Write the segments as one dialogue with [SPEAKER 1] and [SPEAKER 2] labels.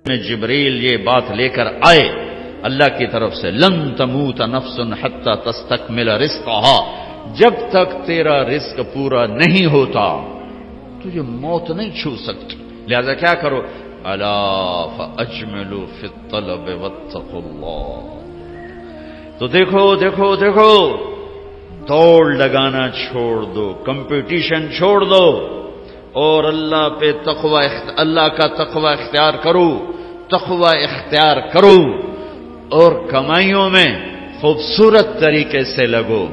[SPEAKER 1] میں جبریل یہ بات لے کر آئے اللہ کی طرف سے، لن تموت نفس حتی تستکمل رزقها، جب تک تیرا رزق پورا نہیں ہوتا تجھے موت نہیں چھو سکتی، لہذا کیا کرو، الا فاجملوا فی الطلب واتقوا اللہ۔ تو دیکھو دیکھو دیکھو، دوڑ لگانا چھوڑ دو، کمپٹیشن چھوڑ دو، اور اللہ پہ تقوی، اللہ کا تقوی اختیار کرو، تقوی اختیار کرو، اور کمائیوں میں خوبصورت طریقے سے لگو۔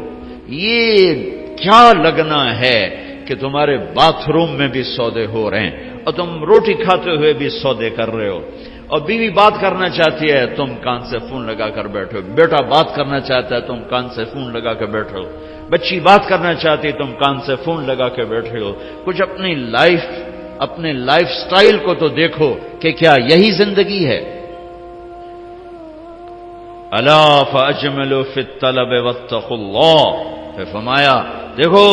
[SPEAKER 1] یہ کیا لگنا ہے کہ تمہارے باتھ روم میں بھی سودے ہو رہے ہیں اور تم روٹی کھاتے ہوئے بھی سودے کر رہے ہو، اور بیوی بات کرنا چاہتی ہے تم کان سے فون لگا کر بیٹھو، بیٹا بات کرنا چاہتا ہے تم کان سے فون لگا کے بیٹھو، بچی بات کرنا چاہتی تم کان سے فون لگا کے بیٹھے ہو۔ کچھ اپنے لائف سٹائل کو تو دیکھو کہ کیا یہی زندگی ہے؟ الا فاجملوا فی الطلب واتقوا اللہ، پھر فرمایا دیکھو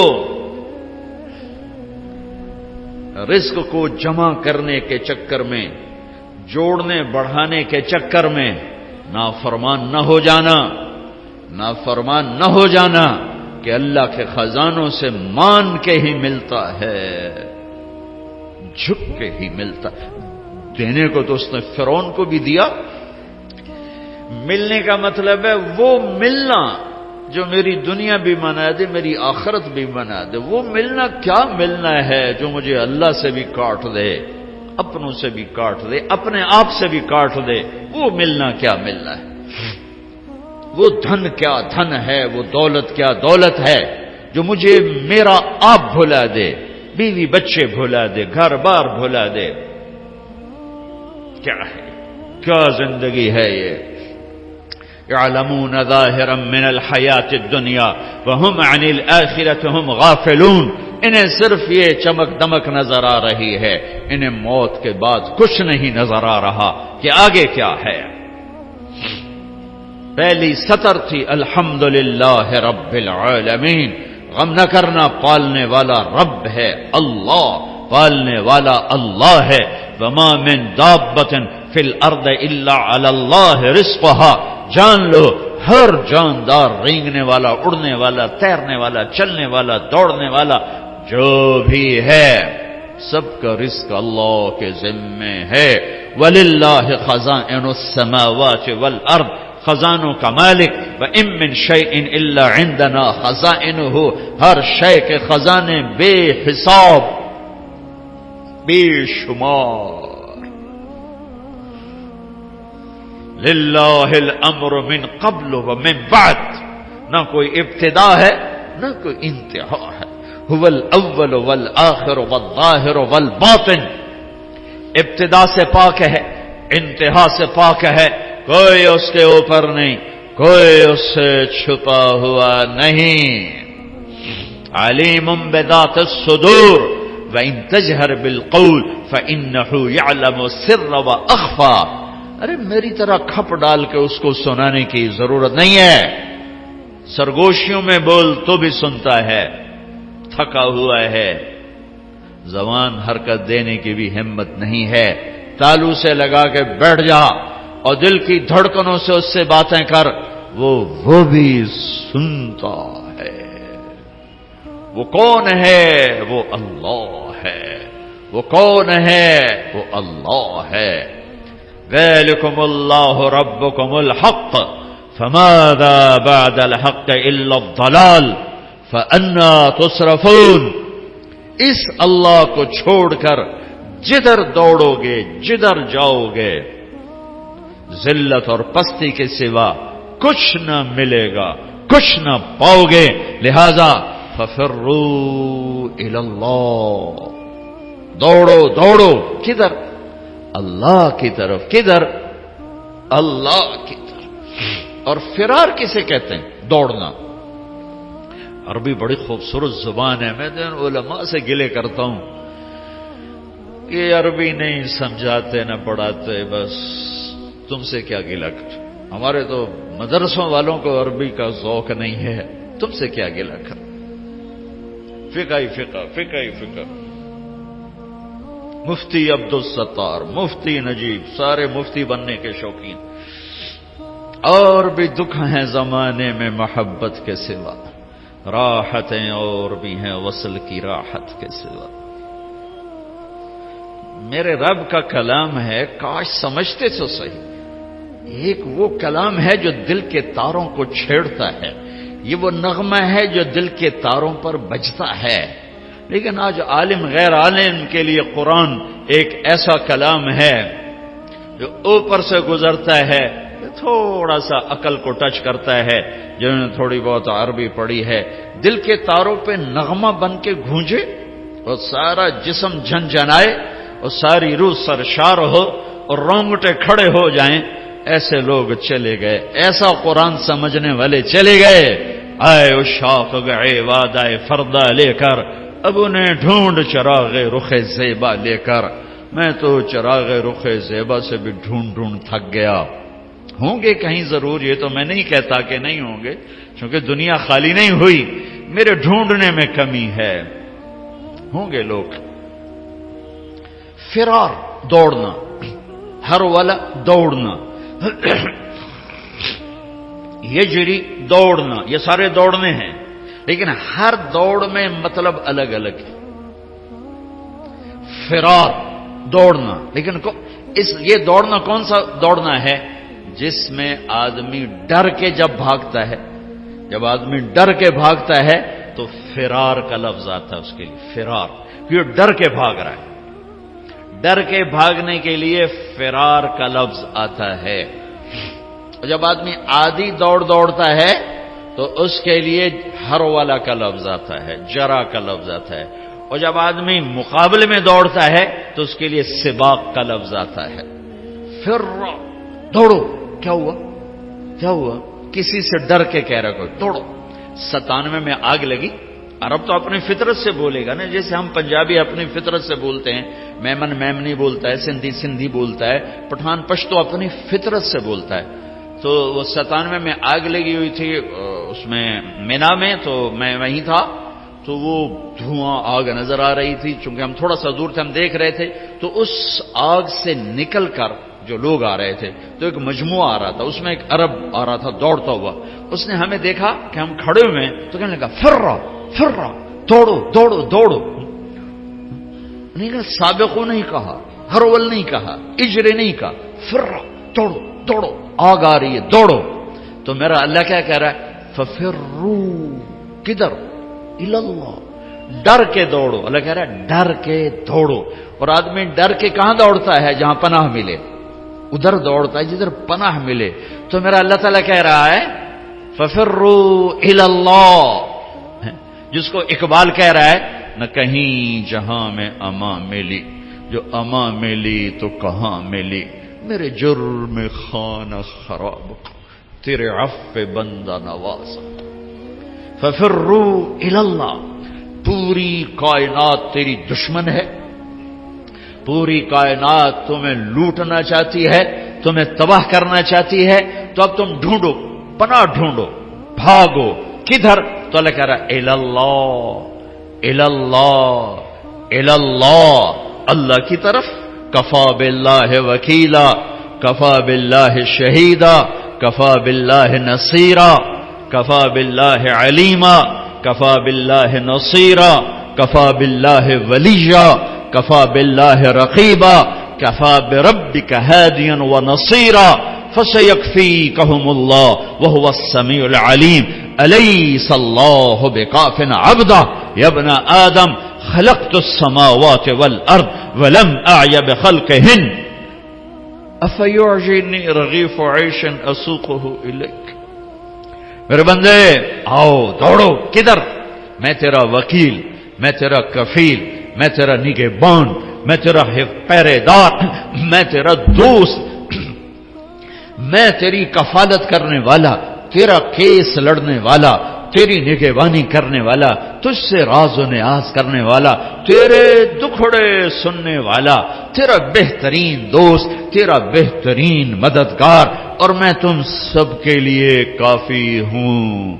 [SPEAKER 1] رزق کو جمع کرنے کے چکر میں، جوڑنے بڑھانے کے چکر میں نافرمان نہ ہو جانا، نافرمان نہ ہو جانا کہ اللہ کے خزانوں سے مان کے ہی ملتا ہے، جھک کے ہی ملتا۔ دینے کو تو اس نے فرعون کو بھی دیا، ملنے کا مطلب ہے وہ ملنا جو میری دنیا بھی بنا دے، میری آخرت بھی بنا دے۔ وہ ملنا کیا ملنا ہے جو مجھے اللہ سے بھی کاٹ دے، اپنوں سے بھی کاٹ دے، اپنے آپ سے بھی کاٹ دے، وہ ملنا کیا ملنا ہے؟ وہ دھن کیا دھن ہے، وہ دولت کیا دولت ہے جو مجھے میرا آپ بھلا دے، بیوی بچے بھلا دے، گھر بار بھلا دے؟ کیا ہے، کیا زندگی ہے یہ؟ يعلمون ظاهرا من الحیات الدنیا وهم عن الآخرة هم غافلون، انہیں صرف یہ چمک دمک نظر آ رہی ہے، انہیں موت کے بعد کچھ نہیں نظر آ رہا کہ آگے کیا ہے۔ پہلی سطر تھی الحمدللہ رب العالمین، غم نہ کرنا، پالنے والا رب ہے اللہ، پالنے والا اللہ ہے۔ وما من دابۃ فی الارض الا علی اللہ رزقها، جان لو ہر جاندار، رینگنے والا، اڑنے والا، تیرنے والا، چلنے والا، دوڑنے والا جو بھی ہے، سب کا رزق اللہ کے ذمے ہے۔ وَلِلَّهِ خَزَائِنُ السَّمَاوَاتِ وَالْأَرْضِ، خزانوں کا مالک، وَإِن مِّن شَيْءٍ إِلَّا عِندَنَا خَزَائِنُهُ، ہر شے کے خزانے بے حساب، بے شمار۔ للہ الامر من قبل ومن بعد، نہ کوئی ابتدا ہے نہ کوئی انتہا ہے۔ هو الاول والآخر والظاہر والباطن، ابتدا سے پاک ہے، انتہا سے پاک ہے، کوئی اس کے اوپر نہیں، کوئی اس سے چھپا ہوا نہیں۔ علیم بذات الصدور وإن تجہر بالقول فإنه يعلم السر وأخفى، ارے میری طرح کھپ ڈال کے اس کو سنانے کی ضرورت نہیں ہے، سرگوشیوں میں بول تو بھی سنتا ہے، تھکا ہوا ہے، زبان حرکت دینے کی بھی ہمت نہیں ہے، تالو سے لگا کے بیٹھ جا اور دل کی دھڑکنوں سے اس سے باتیں کر، وہ بھی سنتا ہے۔ وہ کون ہے؟ وہ اللہ ہے۔ وہ کون ہے؟ وہ اللہ ہے۔ ذَلِكُمُ اللَّهُ رَبُّكُمُ الْحَقُّ فَمَاذَا بَعْدَ الْحَقِّ إِلَّا الضَّلَالُ فَأَنَّىٰ تُصْرَفُونَ، اس اللہ کو چھوڑ کر جدھر دوڑو گے، جدھر جاؤ گے، ذلت اور پستی کے سوا کچھ نہ ملے گا، کچھ نہ پاؤ گے۔ لہذا فَفِرُّوا إِلَى اللَّهِ، دوڑو دوڑو، کدھر؟ اللہ کی طرف۔ کدھر؟ اللہ کی طرف۔ اور فرار کسے کہتے ہیں؟ دوڑنا۔ عربی بڑی خوبصورت زبان ہے، میں تو علماء سے گلے کرتا ہوں کہ عربی نہیں سمجھاتے نہ پڑھاتے، بس تم سے کیا گلہ کر، ہمارے تو مدرسوں والوں کو عربی کا ذوق نہیں ہے، تم سے کیا گلہ کر، فقہ ہی فقہ، فقہ ہی فقہ۔ مفتی عبدالستار، مفتی نجیب، سارے مفتی بننے کے شوقین. اور بھی دکھ ہیں زمانے میں محبت کے سوا، راحتیں اور بھی ہیں وصل کی راحت کے سوا. میرے رب کا کلام ہے، کاش سمجھتے تو صحیح. ایک وہ کلام ہے جو دل کے تاروں کو چھیڑتا ہے، یہ وہ نغمہ ہے جو دل کے تاروں پر بجتا ہے. لیکن آج عالم غیر عالم کے لیے قرآن ایک ایسا کلام ہے جو اوپر سے گزرتا ہے، تھوڑا سا عقل کو ٹچ کرتا ہے، جنہوں نے تھوڑی بہت عربی پڑھی ہے، دل کے تاروں پہ نغمہ بن کے گونجے اور سارا جسم جھنجھنائے اور ساری روح سرشار ہو اور رونگٹے کھڑے ہو جائیں. ایسے لوگ چلے گئے، ایسا قرآن سمجھنے والے چلے گئے. آئے اشاق گئے وعدہ فردا لے کر، اب انہیں ڈھونڈ چراغ رخ زیبا لے کر. میں تو چراغ رخ زیبا سے بھی ڈھونڈ تھک گیا. ہوں گے کہیں ضرور، یہ تو میں نہیں کہتا کہ نہیں ہوں گے، کیونکہ دنیا خالی نہیں ہوئی، میرے ڈھونڈنے میں کمی ہے. ہوں گے لوگ. فرار، دوڑنا، ہر والا دوڑنا، یجری دوڑنا، یہ سارے دوڑنے ہیں، لیکن ہر دوڑ میں مطلب الگ الگ ہے. فرار دوڑنا، لیکن یہ دوڑنا کون سا دوڑنا ہے؟ جس میں آدمی ڈر کے جب بھاگتا ہے، جب آدمی ڈر کے بھاگتا ہے تو فرار کا لفظ آتا ہے اس کے لیے. فرار، یہ ڈر کے بھاگ رہا ہے، ڈر کے بھاگنے کے لیے فرار کا لفظ آتا ہے. اور جب آدمی عادی دوڑتا ہے تو اس کے لیے ہر والا کا لفظ آتا ہے، جرا کا لفظ آتا ہے. اور جب آدمی مقابلے میں دوڑتا ہے تو اس کے لیے سباق کا لفظ آتا ہے. پھر دوڑو، کیا ہوا کیا ہوا؟ کسی سے ڈر کے کہہ رہا کوئی دوڑو. 97 میں آگ لگی. عرب تو اپنی فطرت سے بولے گا نا، جیسے ہم پنجابی اپنی فطرت سے بولتے ہیں، میمن میمنی بولتا ہے، سندھی سندھی بولتا ہے، پٹھان پشتو اپنی فطرت سے بولتا ہے. تو وہ 97 میں آگ لگی ہوئی تھی اس میں مینا میں، تو میں وہیں تھا. تو وہ دھواں آگ نظر آ رہی تھی، چونکہ ہم تھوڑا سا دور تھے، ہم دیکھ رہے تھے. تو اس آگ سے نکل کر جو لوگ آ رہے تھے تو ایک مجموعہ آ رہا تھا، اس میں ایک عرب آ رہا تھا دوڑتا ہوا. اس نے ہمیں دیکھا کہ ہم کھڑے ہوئے ہیں تو کہنے لگا فرا فرا، دوڑو دوڑو دوڑو. نہیں کہا سابقو نہیں کہا، ہرول نہیں کہا، اجرے نہیں کہا، فرا دوڑو دوڑو، آگ آ رہی ہے دوڑو. تو میرا اللہ کیا کہہ رہا ہے؟ ففرو، کدھر؟ اللہ، ڈر کے دوڑو. اللہ کہہ رہا ہے ڈر کے دوڑو. اور آدمی ڈر کے کہاں دوڑتا ہے؟ جہاں پناہ ملے، ادھر دوڑتا ہے جدھر پناہ ملے. تو میرا اللہ تعالیٰ کہہ رہا ہے ففروا الی اللہ، جس کو اقبال کہہ رہا ہے نہ کہیں جہاں میں اما ملی، جو اما ملی تو کہاں ملی، میرے جرم خانہ خراب تیرے عفو بندہ نوازا. ففروا الی اللہ. پوری کائنات تیری دشمن ہے، پوری کائنات تمہیں لوٹنا چاہتی ہے، تمہیں تباہ کرنا چاہتی ہے. تو اب تم ڈھونڈو، پناہ ڈھونڈو، بھاگو. کدھر؟ تو اللہ کہہ رہا ہے اللہ اللہ اللہ، اللہ کی طرف. کفا باللہ وکیلا، کفا باللہ شہیدا، کفا باللہ نصیرا، کفا باللہ علیما، کفا باللہ نصیرا، کفا باللہ ولیا، کفا باللہ رقیبا، کفا بربک ہادیا ونصیرا، فسیکفیکہم اللہ وہو السمیع العلیم. الیس اللہ بکاف عبدہ یا ابن آدم خلقت السماوات والارض ولم اعی بخلقہن افیعجبنی رغیف عیش اسوقہ الیک. میرے بندے آؤ دوڑو. کدھر؟ میں تیرا وکیل، میں تیرا کفیل، میں تیرا نگہبان، میں تیرا پہرے دار، میں تیرا دوست، میں تیری کفالت کرنے والا، تیرا کیس لڑنے والا، تیری نگہبانی کرنے والا، تجھ سے راز و نیاز کرنے والا، تیرے دکھڑے سننے والا، تیرا بہترین دوست، تیرا بہترین مددگار، اور میں تم سب کے لیے کافی ہوں.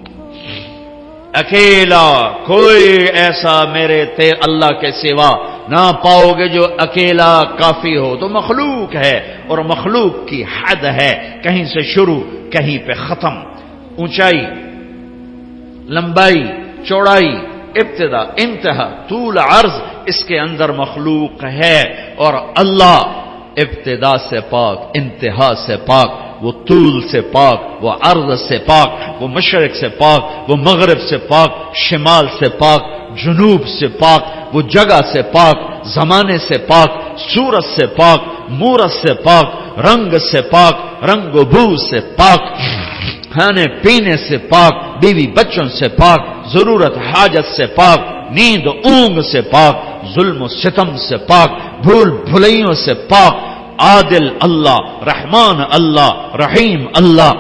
[SPEAKER 1] اکیلا کوئی ایسا میرے اللہ کے سوا نہ پاؤ گے جو اکیلا کافی ہو. تو مخلوق ہے اور مخلوق کی حد ہے، کہیں سے شروع کہیں پہ ختم، اونچائی، لمبائی، چوڑائی، ابتدا، انتہا، طول، عرض، اس کے اندر مخلوق ہے. اور اللہ ابتدا سے پاک، انتہا سے پاک، وہ طول سے پاک، وہ عرض سے پاک، وہ مشرق سے پاک، وہ مغرب سے پاک، شمال سے پاک، جنوب سے پاک، وہ جگہ سے پاک، زمانے سے پاک، صورت سے پاک، مورت سے پاک، رنگ سے پاک، رنگ و بو سے پاک، کھانے پینے سے پاک، بیوی بچوں سے پاک، ضرورت حاجت سے پاک، نیند اونگ سے پاک، ظلم و ستم سے پاک، بھول بھلائیوں سے پاک. عادل اللہ، رحمان اللہ، رحیم اللہ،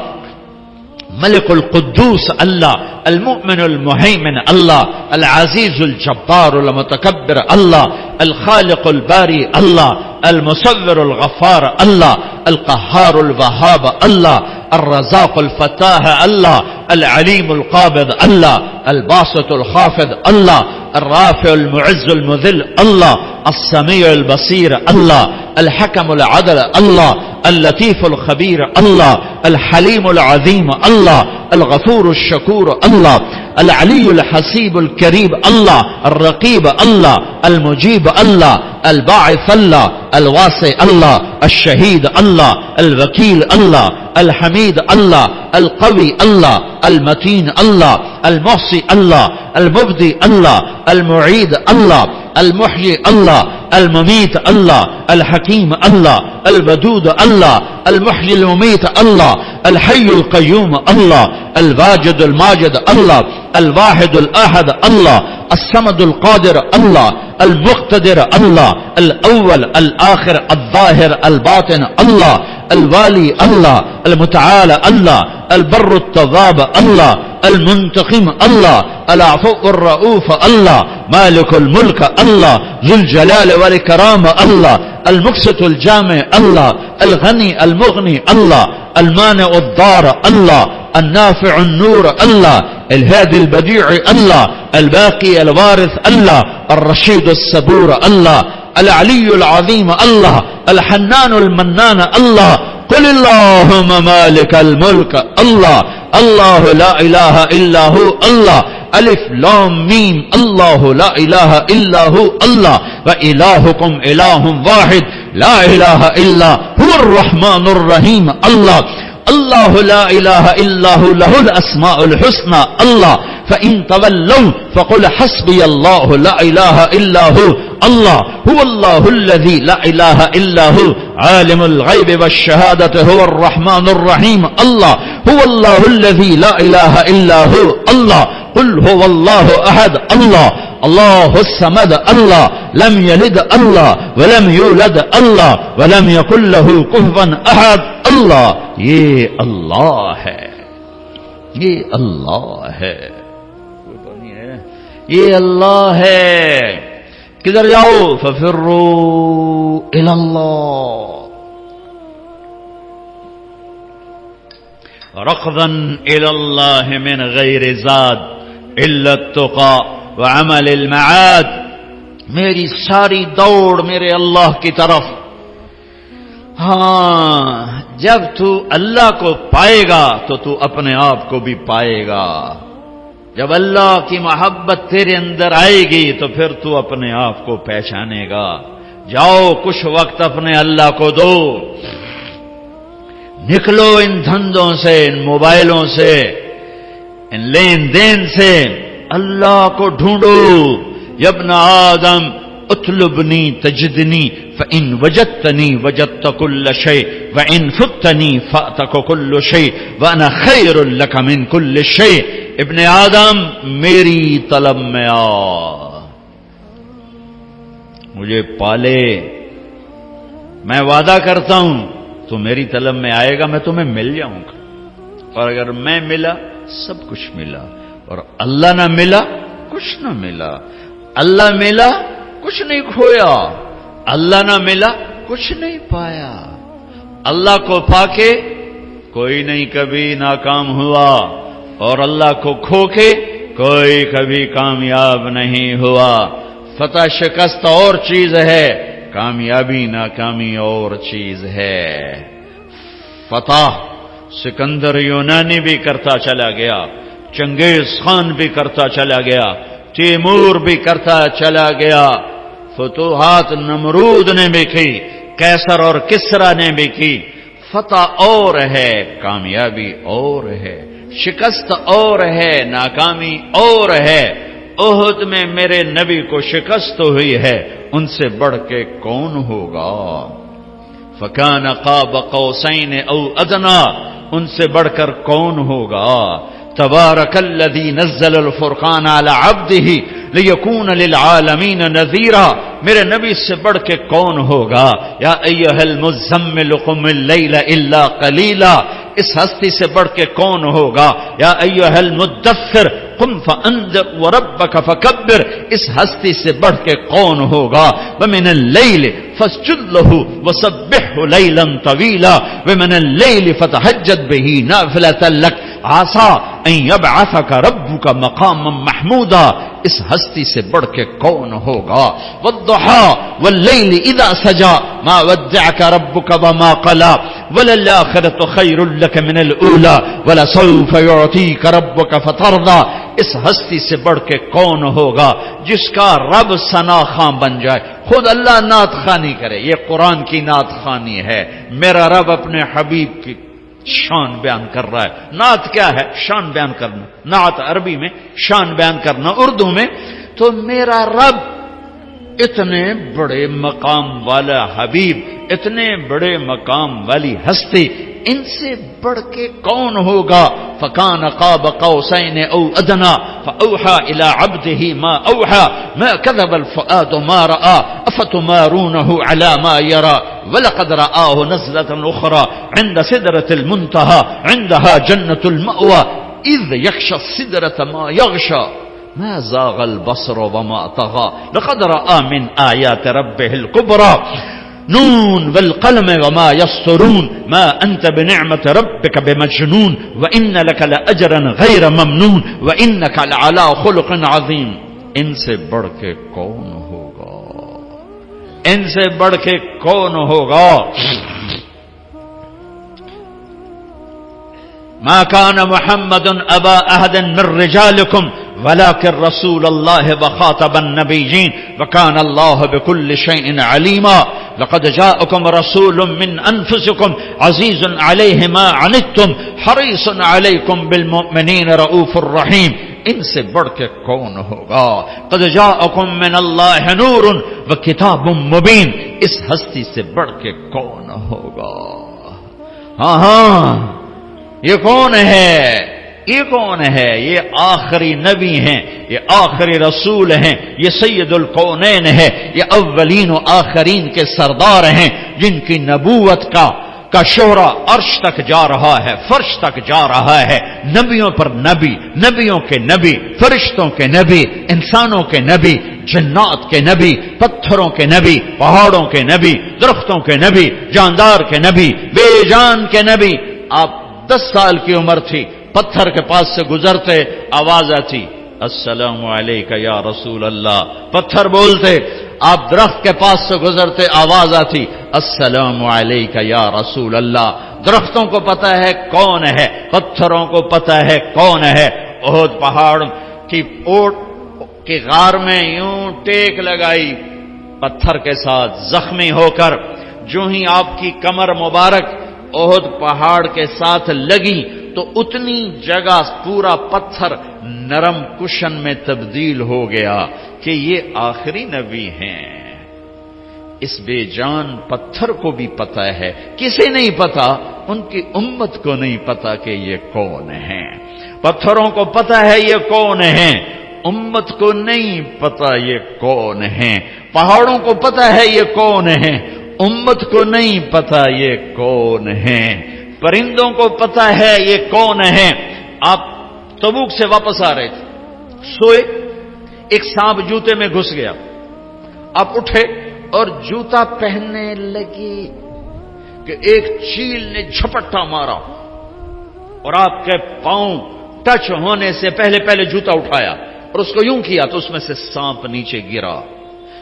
[SPEAKER 1] ملک القدوس اللہ، المؤمن المہیمن اللہ، العزیز الجبار المتکبر اللہ، الخالق الباری اللہ، المصور الغفار اللہ، القہار الوہاب اللہ، الرزاق الفتاح اللہ، العلیم القابض اللہ، الباسط الخافض اللہ، الرافع المعز المذل اللہ، السمیع البصیر اللہ، الحکم العدل اللہ، اللطیف الخبیر اللہ، الحلیم العظیم اللہ، الغفور الشکور اللہ، العلی الحسیب الکریم اللہ، الرقیب اللہ، المجیب اللہ، الباعث اللہ، الواسع اللہ، الشہید اللہ، الوکیل اللہ، الحمید اللہ، القوی اللہ، المتین اللہ، المحصی اللہ، المبدی اللہ، المعید اللہ، المحیی اللہ، الممیت اللہ، الحکیم اللہ، الودود اللہ، المحیی الممیت اللہ، الحی القیوم اللہ، الواجد الماجد اللہ، الواحد الاحد اللہ، الصمد القادر اللہ، المقتدر اللہ، الاول الآخر الظاہر الباطن اللہ، الوالی اللہ، المتعال اللہ، البر التواب اللہ، المنتقم اللہ، العفو الرؤوف اللہ، مالک الملک اللہ، ذو الجلال والاکرام اللہ، المقسط الجامع اللہ، الغنی المغنی اللہ، المانع الضار اللہ، النافع النور اللہ، الهادي البديع الله، الباقي الوارث الله، الرشيد الصبور الله، العلي العظيم الله، الحنان المنان الله. قل اللهم مالك الملك الله، الله لا إله إلا هو الله، ألف لام ميم، الله لا إله إلا هو الله، وإلهكم إله واحد لا إله إلا هو الرحمن الرحيم الله. الله لا إله إلا هو له الأسماء الحسنى الله. فإن تولوا فقل حسبي الله لا إله إلا هو الله. هو الله الذي لا إله إلا هو عالم الغيب والشهادة هو الرحمن الرحيم الله. هو الله الذي لا إله إلا هو الله. قل هو الله أحد الله الله الصمد الله لم يلد الله ولم يولد الله ولم يكن له كفوا أحد الله. یہ اللہ ہے، یہ اللہ ہے، یہ اللہ ہے. کدھر جاؤ؟ ففروا الى اللہ ركضا الى اللہ من غیر زاد الا التقى وعمل المعاد. میری ساری دوڑ میرے اللہ کی طرف. ہاں، جب تو اللہ کو پائے گا تو تو اپنے آپ کو بھی پائے گا. جب اللہ کی محبت تیرے اندر آئے گی تو پھر تو اپنے آپ کو پہچانے گا. جاؤ کچھ وقت اپنے اللہ کو دو، نکلو ان دھندوں سے، ان موبائلوں سے، ان لین دین سے، اللہ کو ڈھونڈو. یا ابن آدم اطلبنی تجدنی فإن وجدتنی وجدت كل شيء وإن فتنی فأتك كل شيء وأنا خير لك من كل شيء. ابن آدم میری طلب میں آ، مجھے پالے. میں وعدہ کرتا ہوں تو میری طلب میں آئے گا، میں تمہیں مل جاؤں گا. اور اگر میں ملا سب کچھ ملا، اور اللہ نہ ملا کچھ نہ ملا. اللہ ملا کچھ نہیں کھویا، اللہ نہ ملا کچھ نہیں پایا. اللہ کو پا کے کوئی نہیں کبھی ناکام ہوا، اور اللہ کو کھو کے کوئی کبھی کامیاب نہیں ہوا۔ فتح شکست اور چیز ہے، کامیابی ناکامی اور چیز ہے۔ فتح سکندر یونانی بھی کرتا چلا گیا، چنگیز خان بھی کرتا چلا گیا، تیمور بھی کرتا چلا گیا، فتوحات نمرود نے بھی کی، کیسر اور کسرا نے بھی کی۔ فتح اور ہے، کامیابی اور ہے، شکست اور ہے، ناکامی اور ہے۔ احد میں میرے نبی کو شکست ہوئی ہے، ان سے بڑھ کے کون ہوگا؟ فکان قاب قوسین او ادنا، ان سے بڑھ کر کون ہوگا؟ تبارک الذی نزل الفرقان علی عبدہ لیکون للعالمین نذیرا، میرے نبی سے بڑھ کے کون ہوگا؟ یا ایھا المزمل قم اللیل الا قلیلا، اس ہستی سے بڑھ کے کون ہوگا؟ یا ایھا المدثر قم فانذر وربک فکبر، اس ہستی سے بڑھ کے کون ہوگا؟ ومن اللیل فاسجد لہ وسبحہ لیلا طویلا ومن اللیل فتہجد بہ نافلۃ لک عسیٰ ان یبعثک ربک مقاما محمودا، اس ہستی سے بڑھ کے کون ہوگا؟ والضحی واللیل اذا سجی ما ودعک ربک وما قلی وللآخرۃ خیر لک من الاولی ولسوف یعطیک ربک فترضی، اس ہستی سے بڑھ کے کون ہوگا جس کا رب ثنا خواں بن جائے؟ خود اللہ نعت خوانی کرے، یہ قرآن کی نعت خوانی ہے۔ میرا رب اپنے حبیب کی شان بیان کر رہا ہے۔ نعت کیا ہے؟ شان بیان کرنا۔ نعت عربی میں، شان بیان کرنا اردو میں۔ تو میرا رب اتنے بڑے مقام والا حبیب، اتنے بڑے مقام والی ہستی، ان سے بڑھ کے کون ہوگا؟ فکان قاب قوسین او ادنا فاوحى الى عبده ما اوحى ما كذب الفؤاد ما راى افتمارونه على ما يرى ولقد رآه نزلة اخرى عند سدرة المنتهى عندها جنة المأوى اذ يغشى السدرة ما يغشى ما زاغ البصر وما طغى لقد رأى من آيات ربه الكبرى نون والقلم وما يسطرون ما أنت بنعمة ربك بمجنون وإن لك لأجرا غير ممنون وإنك لعلى خلق عظيم۔ ان سے بڑھ کے کون ہوگا؟ ان سے بڑھ کے کون ہوگا؟ ما كان محمد أبا أحد من رجالكم ولكن رسول الله وخاتم النبيين وكان الله بكل شيء عليما لقد جاءكم رسول من أنفسكم عزيز عليه ما عنتم حريص عليكم بالمؤمنين رؤوف رحيم۔ ان سے بڑھ کے کون ہوگا؟ قد جاءكم من الله نور وكتاب مبين، اس ہستی سے بڑھ کے کون ہوگا؟ ہاں یہ کون ہے؟ یہ کون ہے؟ یہ آخری نبی ہیں، یہ آخری رسول ہیں، یہ سید الکونین ہے، یہ اولین و آخرین کے سردار ہیں، جن کی نبوت کا شہرہ عرش تک جا رہا ہے، فرش تک جا رہا ہے۔ نبیوں پر نبی، نبیوں کے نبی، فرشتوں کے نبی، انسانوں کے نبی، جنات کے نبی، پتھروں کے نبی، پہاڑوں کے نبی، درختوں کے نبی، جاندار کے نبی، بے جان کے نبی۔ آپ 10 سال کی عمر تھی، پتھر کے پاس سے گزرتے، آواز آتی السلام علیکہ یا رسول اللہ، پتھر بولتے۔ آپ درخت کے پاس سے گزرتے، آواز آتی السلام علیکہ یا رسول اللہ۔ درختوں کو پتہ ہے کون ہے، پتھروں کو پتہ ہے کون ہے۔ احد پہاڑ کی اوٹ کی غار میں یوں ٹیک لگائی پتھر کے ساتھ، زخمی ہو کر جو ہی آپ کی کمر مبارک احد پہاڑ کے ساتھ لگی تو اتنی جگہ پورا پتھر نرم کشن میں تبدیل ہو گیا کہ یہ آخری نبی ہیں۔ اس بے جان پتھر کو بھی پتہ ہے، کسے نہیں پتا؟ ان کی امت کو نہیں پتا کہ یہ کون ہیں۔ پتھروں کو پتا ہے یہ کون ہیں، امت کو نہیں پتا یہ کون ہیں۔ پہاڑوں کو پتا ہے یہ کون ہیں، امت کو نہیں پتا یہ کون ہیں۔ پرندوں کو پتا ہے یہ کون ہیں۔ آپ تبوک سے واپس آ رہے تھے، سوئے، ایک سانپ جوتے میں گھس گیا، آپ اٹھے اور جوتا پہننے لگے کہ ایک چیل نے جھپٹا مارا اور آپ کے پاؤں ٹچ ہونے سے پہلے پہلے جوتا اٹھایا اور اس کو یوں کیا تو اس میں سے سانپ نیچے گرا.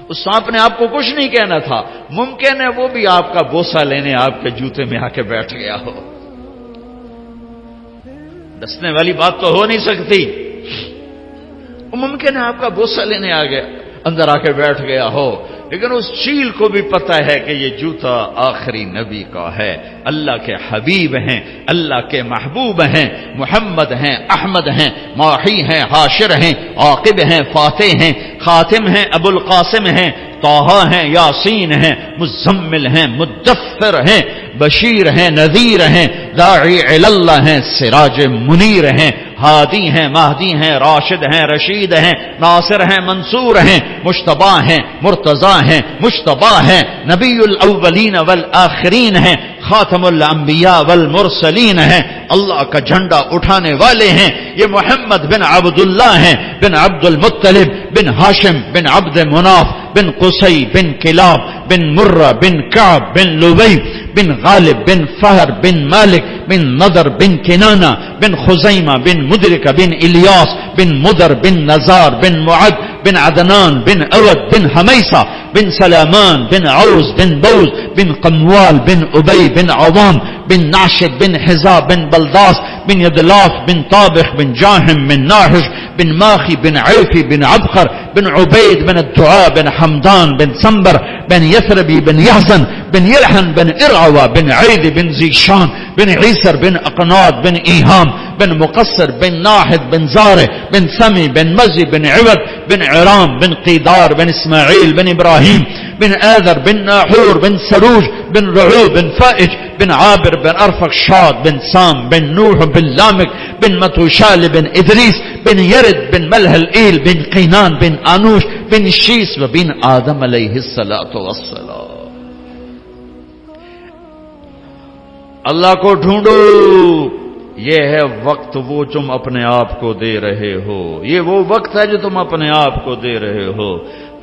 [SPEAKER 1] اس سانپ نے آپ کو کچھ نہیں کہنا تھا، ممکن ہے وہ بھی آپ کا بوسہ لینے آپ کے جوتے میں آ کے بیٹھ گیا ہو. ڈسنے والی بات تو ہو نہیں سکتی. ممکن ہے آپ کا بوسہ لینے آ گیا، اندر آ کے بیٹھ گیا ہو، لیکن اس چیل کو بھی پتہ ہے کہ یہ جوتا آخری نبی کا ہے، اللہ کے حبیب ہیں، اللہ کے محبوب ہیں، محمد ہیں، احمد ہیں، ماحی ہیں، حاشر ہیں، عاقب ہیں، فاتح ہیں، خاتم ہیں، ابو القاسم ہیں، طہ ہیں، یاسین ہیں، مزمل ہیں، مدثر ہیں، بشیر ہیں، نذیر ہیں، داعی الی اللہ ہیں، سراج منیر ہیں، ہادی ہیں، مہدی ہیں، راشد ہیں، رشید ہیں، ناصر ہیں، منصور ہیں، مجتبی ہیں، مرتضی ہیں، مجتبی ہیں، نبی الاولین والآخرین ہیں، خاتم الانبیاء والمرسلین ہیں، اللہ کا جھنڈا اٹھانے والے ہیں. یہ محمد بن عبداللہ ہیں، بن عبد المطلب، بن ہاشم، بن عبد مناف، بن قصی، بن کلاب، بن مرہ، بن کعب، بن لبی، بن غالب، بن فہر، بن مالک، بن نضر، بن کنانہ، بن خزیمہ، بن مدرکہ، بن الیاس، بن مدر، بن نزار، بن معد، بن عدنان، بن اود، بن حمیسہ، بن سلامان، بن عوز، بن بوز، بن قموال، بن ابی، بن عوام، بن ناشد، بن حزاب، بن بلداس، بن یدلاف، بن طابخ، بن جاہم، بن ناحش، بن ماخی، بن عیفی، بن عبقر، بن عبید، بن الدعاء، بن حمدان، بن سنبر، بن یثربی، بن یحزن، بن یلحن، بن ارعوى، بن عید، بن زیشان، بن عیسر، بن اقناد، بن ایہام، بن مقصر، بن ناحد، بن زارع، بن سمی، بن مزی، بن عوض، بن عرام، بن قیدار، بن اسماعیل، بن ابراہیم، بن آذر، بن ناحور، بن سروج، بن رعو، بن فائج، بن عابر، بن ارفخشاد، بن سام، بن نوح، بن لامک، بن متوشال، بن ادریس، بن یرد، بن ملح الایل، بن قینان، بن آنوش، بن شیس، و بن آدم علیہ الصلاۃ والسلام. اللہ کو ڈھونڈو، یہ ہے وقت وہ تم اپنے آپ کو دے رہے ہو، یہ وہ وقت ہے جو تم اپنے آپ کو دے رہے ہو.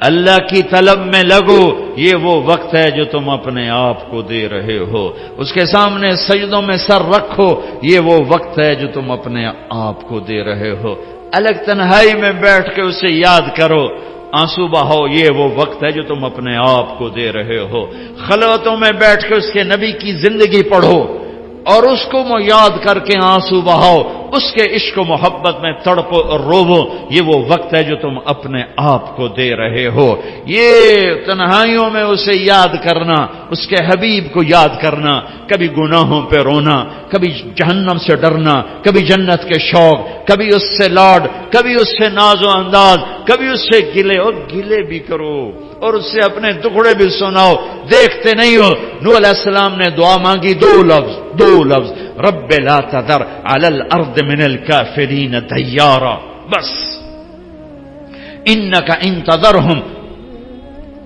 [SPEAKER 1] اللہ کی طلب میں لگو، یہ وہ وقت ہے جو تم اپنے آپ کو دے رہے ہو. اس کے سامنے سجدوں میں سر رکھو، یہ وہ وقت ہے جو تم اپنے آپ کو دے رہے ہو. الگ تنہائی میں بیٹھ کے اسے یاد کرو، آنسو بہاؤ، یہ وہ وقت ہے جو تم اپنے آپ کو دے رہے ہو. خلوتوں میں بیٹھ کے اس کے نبی کی زندگی پڑھو اور اس کو یاد کر کے آنسو بہاؤ، اس کے عشق و محبت میں تڑپو اور روو، یہ وہ وقت ہے جو تم اپنے آپ کو دے رہے ہو. یہ تنہائیوں میں اسے یاد کرنا، اس کے حبیب کو یاد کرنا، کبھی گناہوں پہ رونا، کبھی جہنم سے ڈرنا، کبھی جنت کے شوق، کبھی اس سے لاڈ، کبھی اس سے ناز و انداز، کبھی اس سے گلے، اور گلے بھی کرو اور اس سے اپنے ٹکڑے بھی سناؤ. دیکھتے نہیں ہو نوح علیہ السلام نے دعا مانگی، دو لفظ رب لا تذر علی الارض من الکافرین دیارا، بس انک ان تذرهم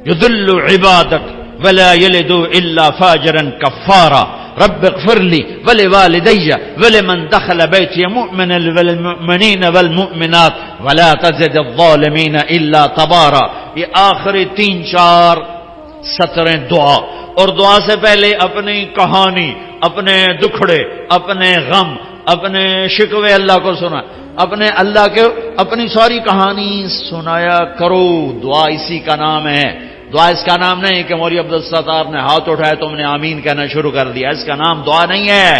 [SPEAKER 1] یضلوا عبادک ولا یلدوا الا فاجرا کفارا رب اغفر لی ولوالدی ولمن دخل بیتی مؤمنا والمؤمنین والمؤمنات ولا تزد الظالمین الا تبارا. یہ آخری 3-4 سطریں دعا، اور دعا سے پہلے اپنی کہانی، اپنے دکھڑے، اپنے غم، اپنے شکوے اللہ کو سنا، اللہ کے اپنی ساری کہانی سنایا کرو. دعا اسی کا نام ہے. دعا اس کا نام نہیں کہ مولوی عبدالستار نے ہاتھ اٹھایا تم نے آمین کہنا شروع کر دیا، اس کا نام دعا نہیں ہے.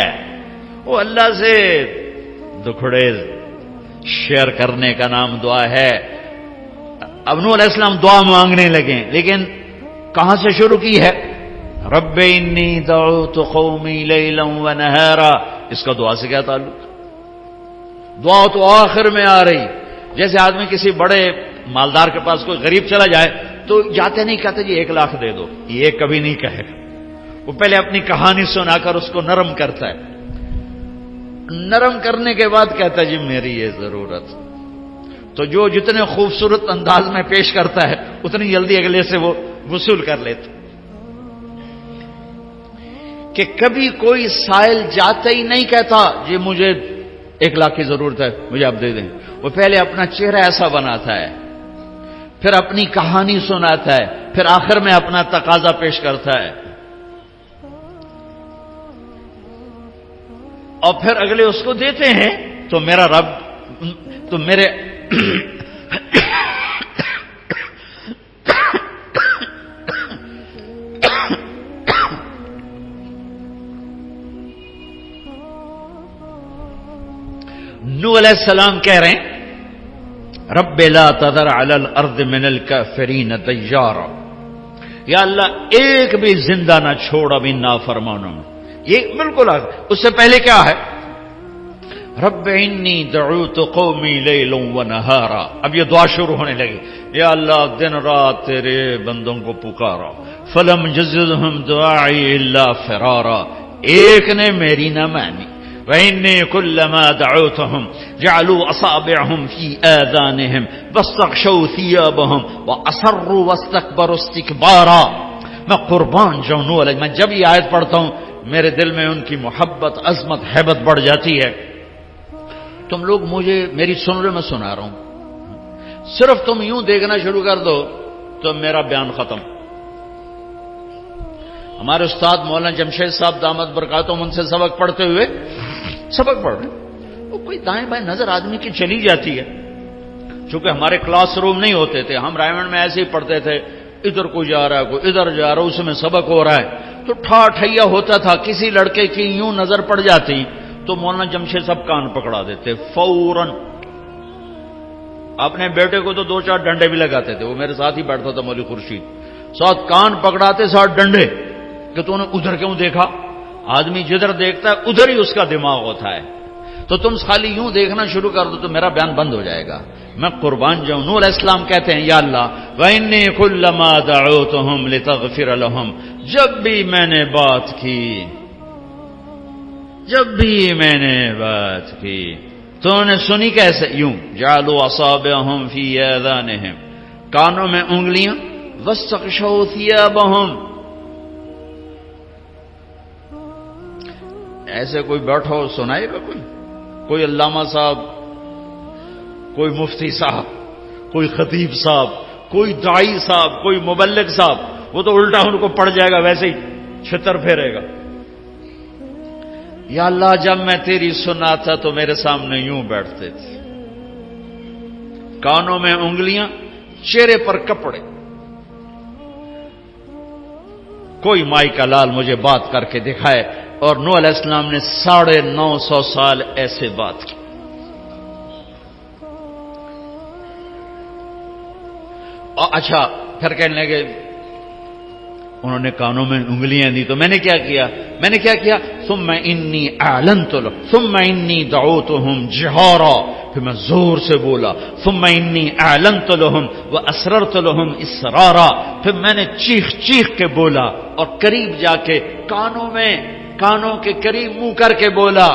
[SPEAKER 1] وہ اللہ سے دکھڑے شیئر کرنے کا نام دعا ہے. اب نوح علیہ السلام دعا مانگنے لگے، لیکن کہاں سے شروع کی ہے؟ رب انی دعوت قومی لیلا ونہارا. اس کا دعا سے کیا تعلق؟ دعا تو آخر میں آ رہی. جیسے آدمی کسی بڑے مالدار کے پاس کوئی غریب چلا جائے تو جاتے نہیں کہتے جی 1 لاکھ دے دو، یہ کبھی نہیں کہے. وہ پہلے اپنی کہانی سنا کر اس کو نرم کرتا ہے، نرم کرنے کے بعد کہتا ہے جی میری یہ ضرورت. تو جو جتنے خوبصورت انداز میں پیش کرتا ہے اتنی جلدی اگلے سے وہ وصول کر لیتا. کہ کبھی کوئی سائل جاتے ہی نہیں کہتا جی مجھے 1 لاکھ کی ضرورت ہے مجھے آپ دے دیں. وہ پہلے اپنا چہرہ ایسا بناتا ہے، پھر اپنی کہانی سناتا ہے، پھر آخر میں اپنا تقاضا پیش کرتا ہے، اور پھر اگلے اس کو دیتے ہیں. تو میرا رب تو میرے نوح علیہ السلام کہہ رہے ہیں رب لا تذر علی الارض من الکافرین دیارا، یا اللہ ایک بھی زندہ نہ چھوڑ ابھی نافرمانوں میں. یہ بالکل اس سے پہلے کیا ہے؟ رب انی دعوت قومی لیلا ونہارا. اب یہ دعا شروع ہونے لگی، یا اللہ دن رات تیرے بندوں کو پکارا. فلم یزدہم دعائی الا فرارا، ایک نے میری نہ مانی. وإني كلما دعوتهم جعلوا أصابعهم في آذانهم واستغشوا ثيابهم وأصروا واستكبروا استكبارا. میں قربان جاؤں نوح علیہ، میں جب یہ آیت پڑھتا ہوں میرے دل میں ان کی محبت، عظمت، ہیبت بڑھ جاتی ہے. تم لوگ مجھے میری سن رہے، میں سنا رہا ہوں، صرف تم یوں دیکھنا شروع کر دو تو میرا بیان ختم. ہمارے استاد مولانا جمشید صاحب دامت برکاتہم ان سے سبق پڑھتے ہوئے سبق پڑھ رہے، وہ کوئی دائیں بائیں نظر آدمی کی چلی جاتی ہے. چونکہ ہمارے کلاس روم نہیں ہوتے تھے، ہم رائمنڈ میں ایسے ہی پڑھتے تھے، ادھر کوئی جا رہا ہے کوئی ادھر جا رہا ہے، اس میں سبق ہو رہا ہے تو ٹھا ٹھیا ہوتا تھا. کسی لڑکے کی یوں نظر پڑ جاتی تو مولانا جمشید صاحب کان پکڑا دیتے فوراً. اپنے بیٹے کو تو 2-4 ڈنڈے بھی لگاتے تھے، وہ میرے ساتھ ہی بیٹھتا تھا مولوی خورشید، ساتھ کان پکڑاتے ساتھ ڈنڈے کہ تو نے ادھر کیوں دیکھا. آدمی جدھر دیکھتا ہے ادھر ہی اس کا دماغ ہوتا ہے. تو تم خالی یوں دیکھنا شروع کر دو تو میرا بیان بند ہو جائے گا. میں قربان جاؤں. نوح علیہ السلام کہتے ہیں یا اللہ وَإِنِّي كُلَّمَا دَعَوْتُهُمْ لِتَغْفِرَ لَهُمْ، جب بھی میں نے بات کی تو انہوں نے سنی کیسے؟ یوں جعلوا اصابعهم في آذانهم، کانوں میں انگلیاں، واستغشوا ثيابهم. ایسے کوئی بیٹھا ہو سنائے گا؟ کوئی علامہ صاحب، کوئی مفتی صاحب، کوئی خطیب صاحب، کوئی داعی صاحب، کوئی مبلغ صاحب، وہ تو الٹا ان کو پڑ جائے گا، ویسے ہی چھتر پھیرے گا. یا اللہ جب میں تیری سنا تھا تو میرے سامنے یوں بیٹھتے تھے، کانوں میں انگلیاں، چہرے پر کپڑے. کوئی مائی کا لال مجھے بات کر کے دکھائے. اور نوح علیہ السلام نے 950 سال ایسے بات کی. اور اچھا پھر کہنے لگے انہوں نے کانوں میں انگلیاں دی تو میں نے کیا کیا ثم انی اعلنت لهم ثم انی دعوتهم جہارا، پھر میں زور سے بولا. ثم انی اعلنت لهم واسررت لهم اسرارا، پھر میں نے چیخ کے بولا اور قریب جا کے کانوں کے قریب منہ کر کے بولا.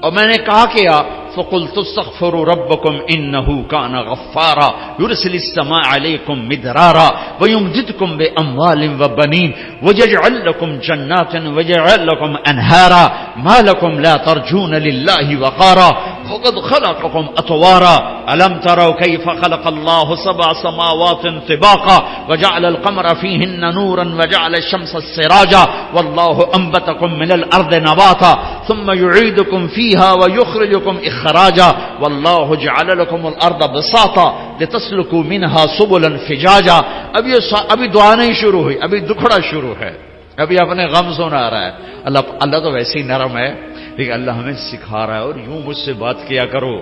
[SPEAKER 1] اور میں نے کہا کیا فَقُلْتُ اسْتَغْفِرُوا رَبَّكُمْ إِنَّهُ كَانَ غَفَّارًا يُرْسِلِ السَّمَاءَ عَلَيْكُمْ مِدْرَارًا وَيُمْدِدْكُمْ بِأَمْوَالٍ وَبَنِينَ وَيَجْعَلْ لَكُمْ جَنَّاتٍ وَيَجْعَلْ لَكُمْ أَنْهَارًا مَا لَكُمْ لَا تَرْجُونَ لِلَّهِ وَقَارًا وَقَدْ خَلَقَكُمْ أَطْوَارًا أَلَمْ تَرَوْا كَيْفَ خَلَقَ اللَّهُ 7 سَمَاوَاتٍ طِبَاقًا وَجَعَلَ الْقَمَرَ فِيهِنَّ نُورًا وَجَعَلَ الشَّمْسَ سِرَاجًا وَاللَّهُ أَنبَتَكُم مِّنَ الْأَرْضِ نَبَاتًا ثُمَّ يُعِيدُكُم فِيهَا وَيُخْرِجُكُم إِخْرَاجًا وَاللَّهُ جَعَلَ لَكُمُ الْأَرْضَ بِسَاطًا لِتَسْلُكُوا مِنْهَا سُبُلًا فِجَاجًا. ابھی دعا نہیں شروع ہوئی، ابھی دکھڑا شروع ہے، ابھی اپنے غم سنا رہا ہے. اللہ تو ویسے ہی نرم ہے، لیکن اللہ ہمیں سکھا رہا ہے. اور یوں مجھ سے بات کیا کرو،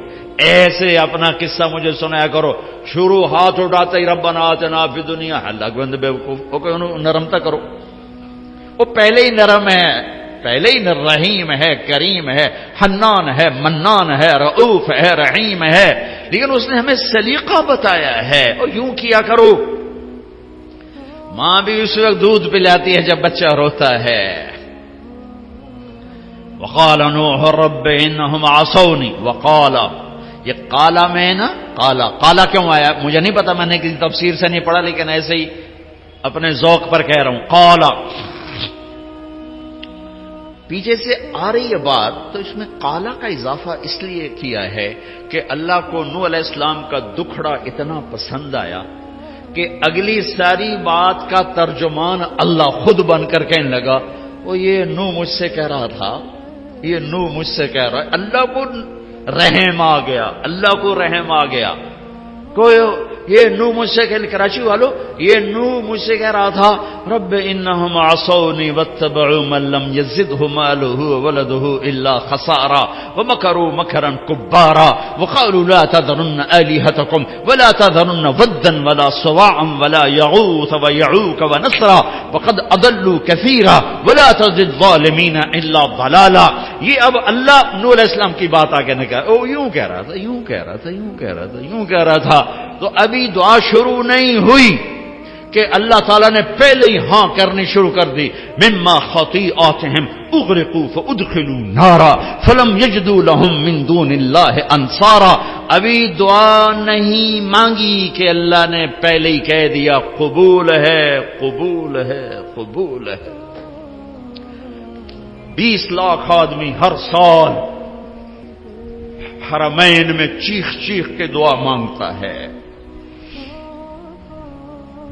[SPEAKER 1] ایسے اپنا قصہ مجھے سنایا کرو. شروع ہاتھ اٹھاتے ہی ربنا آتنا فی الدنیا، اللہ کے بندے بیوقوف ہو کے انہوں نرمتا کرو. وہ پہلے ہی نرم ہے، پہلے ہی رحیم ہے، کریم ہے، حنان ہے، منان ہے، رؤوف ہے، رحیم ہے. لیکن اس نے ہمیں سلیقہ بتایا ہے. اور یوں کیا کرو. ماں بھی اس وقت دودھ پلاتی ہے جب بچہ روتا ہے. وقال نوح رب انہم عصونی وقال، یہ قالا میں نا قالا کیوں آیا مجھے نہیں پتا، میں نے کسی تفسیر سے نہیں پڑھا، لیکن ایسے ہی اپنے ذوق پر کہہ رہا ہوں. قالا پیچھے سے آ رہی ہے بات، تو اس میں قالا کا اضافہ اس لیے کیا ہے کہ اللہ کو نوح علیہ السلام کا دکھڑا اتنا پسند آیا کہ اگلی ساری بات کا ترجمان اللہ خود بن کر کہنے لگا وہ یہ نوح مجھ سے کہہ رہا تھا، یہ نوح مجھ سے کہہ رہا ہے. اللہ کو رحم آ گیا، اللہ کو رحم آ گیا. کوئی یہ نو مجھ سے کراچی والوں، یہ نو مجھ سے کہہ رہا تھا رب انہم عصونی واتبعوا من لم یزدہ مالہ وولدہ الا خسارا ومکروا مکرا کبارا وقالوا لا تذرن آلہتکم ولا تذرن ودا ولا سواعا ولا یغوث ویعوک ونسرا وقد اضلوا کثیرا ولا تزد الظالمین الا ضلالا. یہ اب اللہ نو علیہ السلام کی بات آگے نہ کہا، او یوں کہہ رہا تھا، یوں کہہ رہا تھا، یوں کہہ رہا تھا، یوں کہہ رہا تھا. تو ابھی دعا شروع نہیں ہوئی کہ اللہ تعالیٰ نے پہلے ہی ہاں کرنی شروع کر دی. مما خطیئاتہم اغرقوا فادخلوا نارا فلم یجدوا لهم من دون اللہ انصارا. ابھی دعا نہیں مانگی کہ اللہ نے پہلے ہی کہہ دیا قبول ہے، قبول ہے، قبول ہے. 20 لاکھ آدمی ہر سال حرمین میں چیخ چیخ کے دعا مانگتا ہے.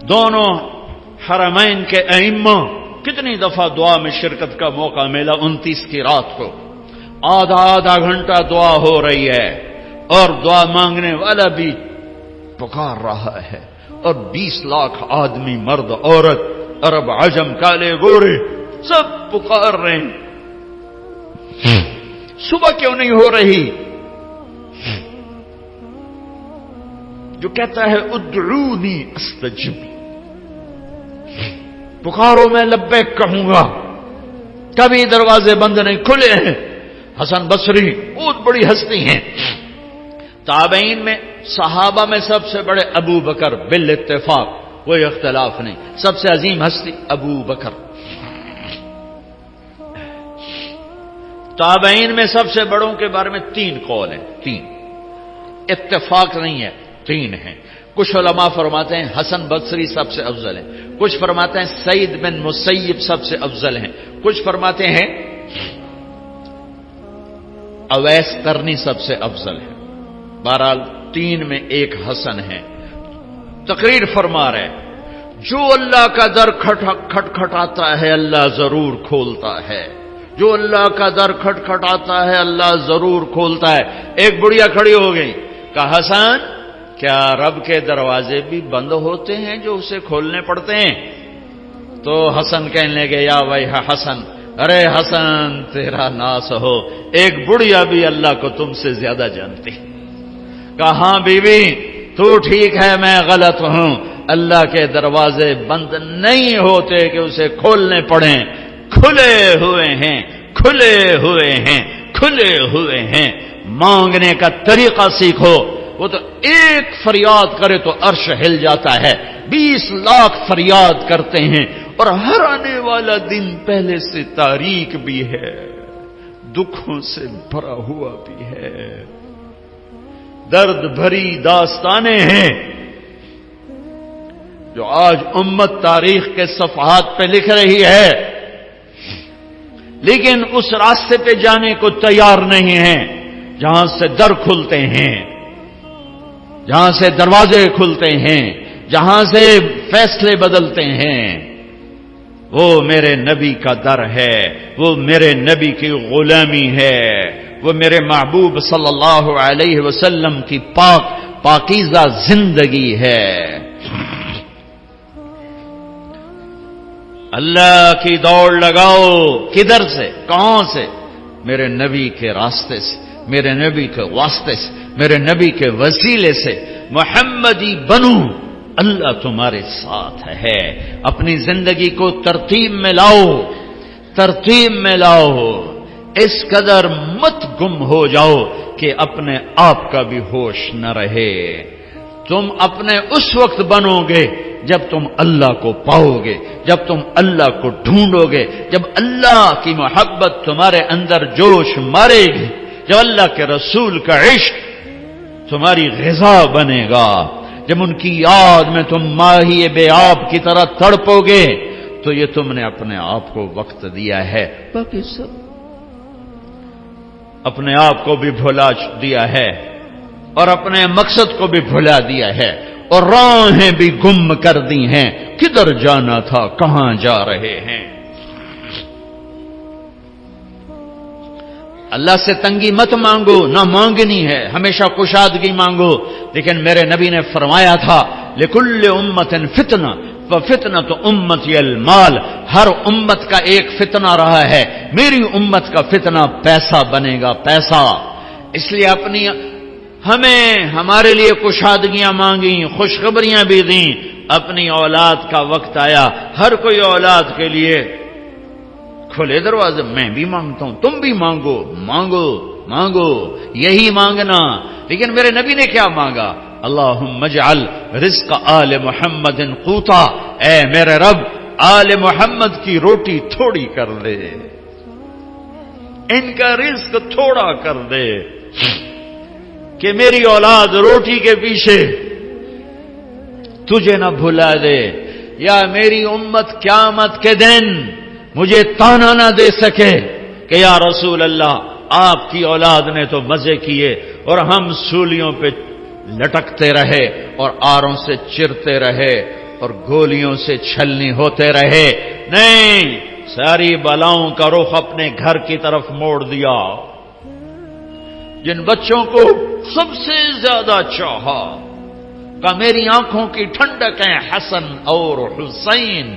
[SPEAKER 1] دونوں حرمین کے ائمہ کتنی دفعہ دعا میں شرکت کا موقع ملا. 29 کی رات کو آدھا گھنٹہ دعا ہو رہی ہے اور دعا مانگنے والا بھی پکار رہا ہے، اور 20 لاکھ آدمی، مرد عورت، عرب عجم، کالے گورے، سب پکار رہے ہیں. صبح کیوں نہیں ہو رہی؟ جو کہتا ہے ادعونی استجب، پکارو میں لبیک کہوں گا. کبھی دروازے بند نہیں کھلے ہیں. حسن بصری بہت بڑی ہستی ہیں. تابعین میں صحابہ میں سب سے بڑے ابو بکر، بالاتفاق کوئی اختلاف نہیں، سب سے عظیم ہستی ابو بکر. تابعین میں سب سے بڑوں کے بارے میں 3 قول ہیں، 3 اتفاق نہیں ہے، 3 ہیں. کچھ علماء فرماتے ہیں حسن بصری سب سے افضل ہیں، کچھ فرماتے ہیں سعید بن مسیب سب سے افضل ہیں، کچھ فرماتے ہیں اویس قرنی سب سے افضل ہے. بہرحال 3 میں ایک حسن ہے. تقریر فرما رہے جو اللہ کا در کھٹکھٹاتا ہے اللہ ضرور کھولتا ہے، جو اللہ کا در کھٹکھٹاتا ہے اللہ ضرور کھولتا ہے. ایک بڑھیا کھڑی ہو گئی، کہا حسن کیا رب کے دروازے بھی بند ہوتے ہیں جو اسے کھولنے پڑتے ہیں؟ تو حسن کہنے لگے یا بھائی حسن، ارے حسن تیرا ناس ہو، ایک بڑھیا بھی اللہ کو تم سے زیادہ جانتی. کہا ہاں بی بی تو ٹھیک ہے، میں غلط ہوں. اللہ کے دروازے بند نہیں ہوتے کہ اسے کھولنے پڑیں، کھلے ہوئے ہیں، کھلے ہوئے ہیں، کھلے ہوئے ہیں. مانگنے کا طریقہ سیکھو. وہ تو ایک فریاد کرے تو عرش ہل جاتا ہے، 20 لاکھ فریاد کرتے ہیں، اور ہر آنے والا دن پہلے سے تاریک بھی ہے، دکھوں سے بھرا ہوا بھی ہے، درد بھری داستانیں ہیں جو آج امت تاریخ کے صفحات پہ لکھ رہی ہے، لیکن اس راستے پہ جانے کو تیار نہیں ہیں جہاں سے در کھلتے ہیں، جہاں سے دروازے کھلتے ہیں، جہاں سے فیصلے بدلتے ہیں. وہ میرے نبی کا در ہے، وہ میرے نبی کی غلامی ہے، وہ میرے محبوب صلی اللہ علیہ وسلم کی پاکیزہ زندگی ہے. اللہ کی دوڑ لگاؤ. کدھر سے؟ کہاں سے؟ میرے نبی کے راستے سے، میرے نبی کے واسطے سے، میرے نبی کے وسیلے سے. محمدی بنو، اللہ تمہارے ساتھ ہے. اپنی زندگی کو ترتیب میں لاؤ، ترتیب میں لاؤ. اس قدر مت گم ہو جاؤ کہ اپنے آپ کا بھی ہوش نہ رہے. تم اپنے اس وقت بنو گے جب تم اللہ کو پاؤ گے، جب تم اللہ کو ڈھونڈو گے، جب اللہ کی محبت تمہارے اندر جوش مارے گی، جب اللہ کے رسول کا عشق تمہاری غذا بنے گا، جب ان کی یاد میں تم ماہی بے آب کی طرح تڑپو گے، تو یہ تم نے اپنے آپ کو وقت دیا ہے. باقی سب اپنے آپ کو بھی بھلا دیا ہے اور اپنے مقصد کو بھی بھلا دیا ہے، اور راہیں بھی گم کر دی ہیں. کدھر جانا تھا، کہاں جا رہے ہیں؟ اللہ سے تنگی مت مانگو، نہ مانگنی ہے، ہمیشہ کشادگی مانگو. لیکن میرے نبی نے فرمایا تھا لِكُلِّ أُمَّةٍ فِتْنَةٌ وَفِتْنَةُ أُمَّتِي الْمَالِ، ہر امت کا ایک فتنہ رہا ہے، میری امت کا فتنہ پیسہ بنے گا، پیسہ. اس لیے ہمیں ہمارے لیے کشادگیاں مانگیں، خوشخبریاں بھی دیں. اپنی اولاد کا وقت آیا، ہر کوئی اولاد کے لیے کھلے دروازے. میں بھی مانگتا ہوں، تم بھی مانگو، مانگو مانگو، یہی مانگنا. لیکن میرے نبی نے کیا مانگا؟ اللہم اجعل رزق آل محمد قوتا، اے میرے رب آل محمد کی روٹی تھوڑی کر دے، ان کا رزق تھوڑا کر دے کہ میری اولاد روٹی کے پیچھے تجھے نہ بھلا دے، یا میری امت قیامت کے دن مجھے تانا نہ دے سکے کہ یا رسول اللہ آپ کی اولاد نے تو مزے کیے اور ہم سولیوں پہ لٹکتے رہے اور آروں سے چرتے رہے اور گولیوں سے چھلنی ہوتے رہے. نہیں، ساری بلاؤں کا رخ اپنے گھر کی طرف موڑ دیا. جن بچوں کو سب سے زیادہ چاہا کہ میری آنکھوں کی ٹھنڈک ہیں حسن اور حسین،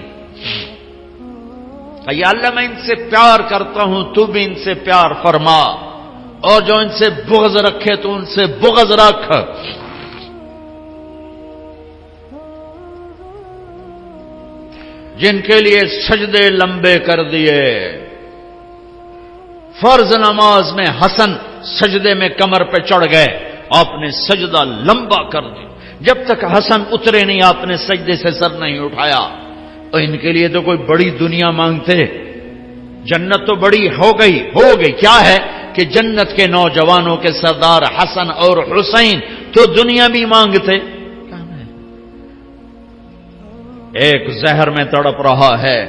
[SPEAKER 1] کہ یا اللہ میں ان سے پیار کرتا ہوں، تو بھی ان سے پیار فرما، اور جو ان سے بغض رکھے تو ان سے بغض رکھ. جن کے لیے سجدے لمبے کر دیے، فرض نماز میں حسن سجدے میں کمر پہ چڑھ گئے، آپ نے سجدہ لمبا کر دیا، جب تک حسن اترے نہیں آپ نے سجدے سے سر نہیں اٹھایا. اور ان کے لیے تو کوئی بڑی دنیا مانگتے، جنت تو بڑی ہو گئی. کیا ہے کہ جنت کے نوجوانوں کے سردار حسن اور حسین تو دنیا بھی مانگتے. ایک زہر میں تڑپ رہا ہے،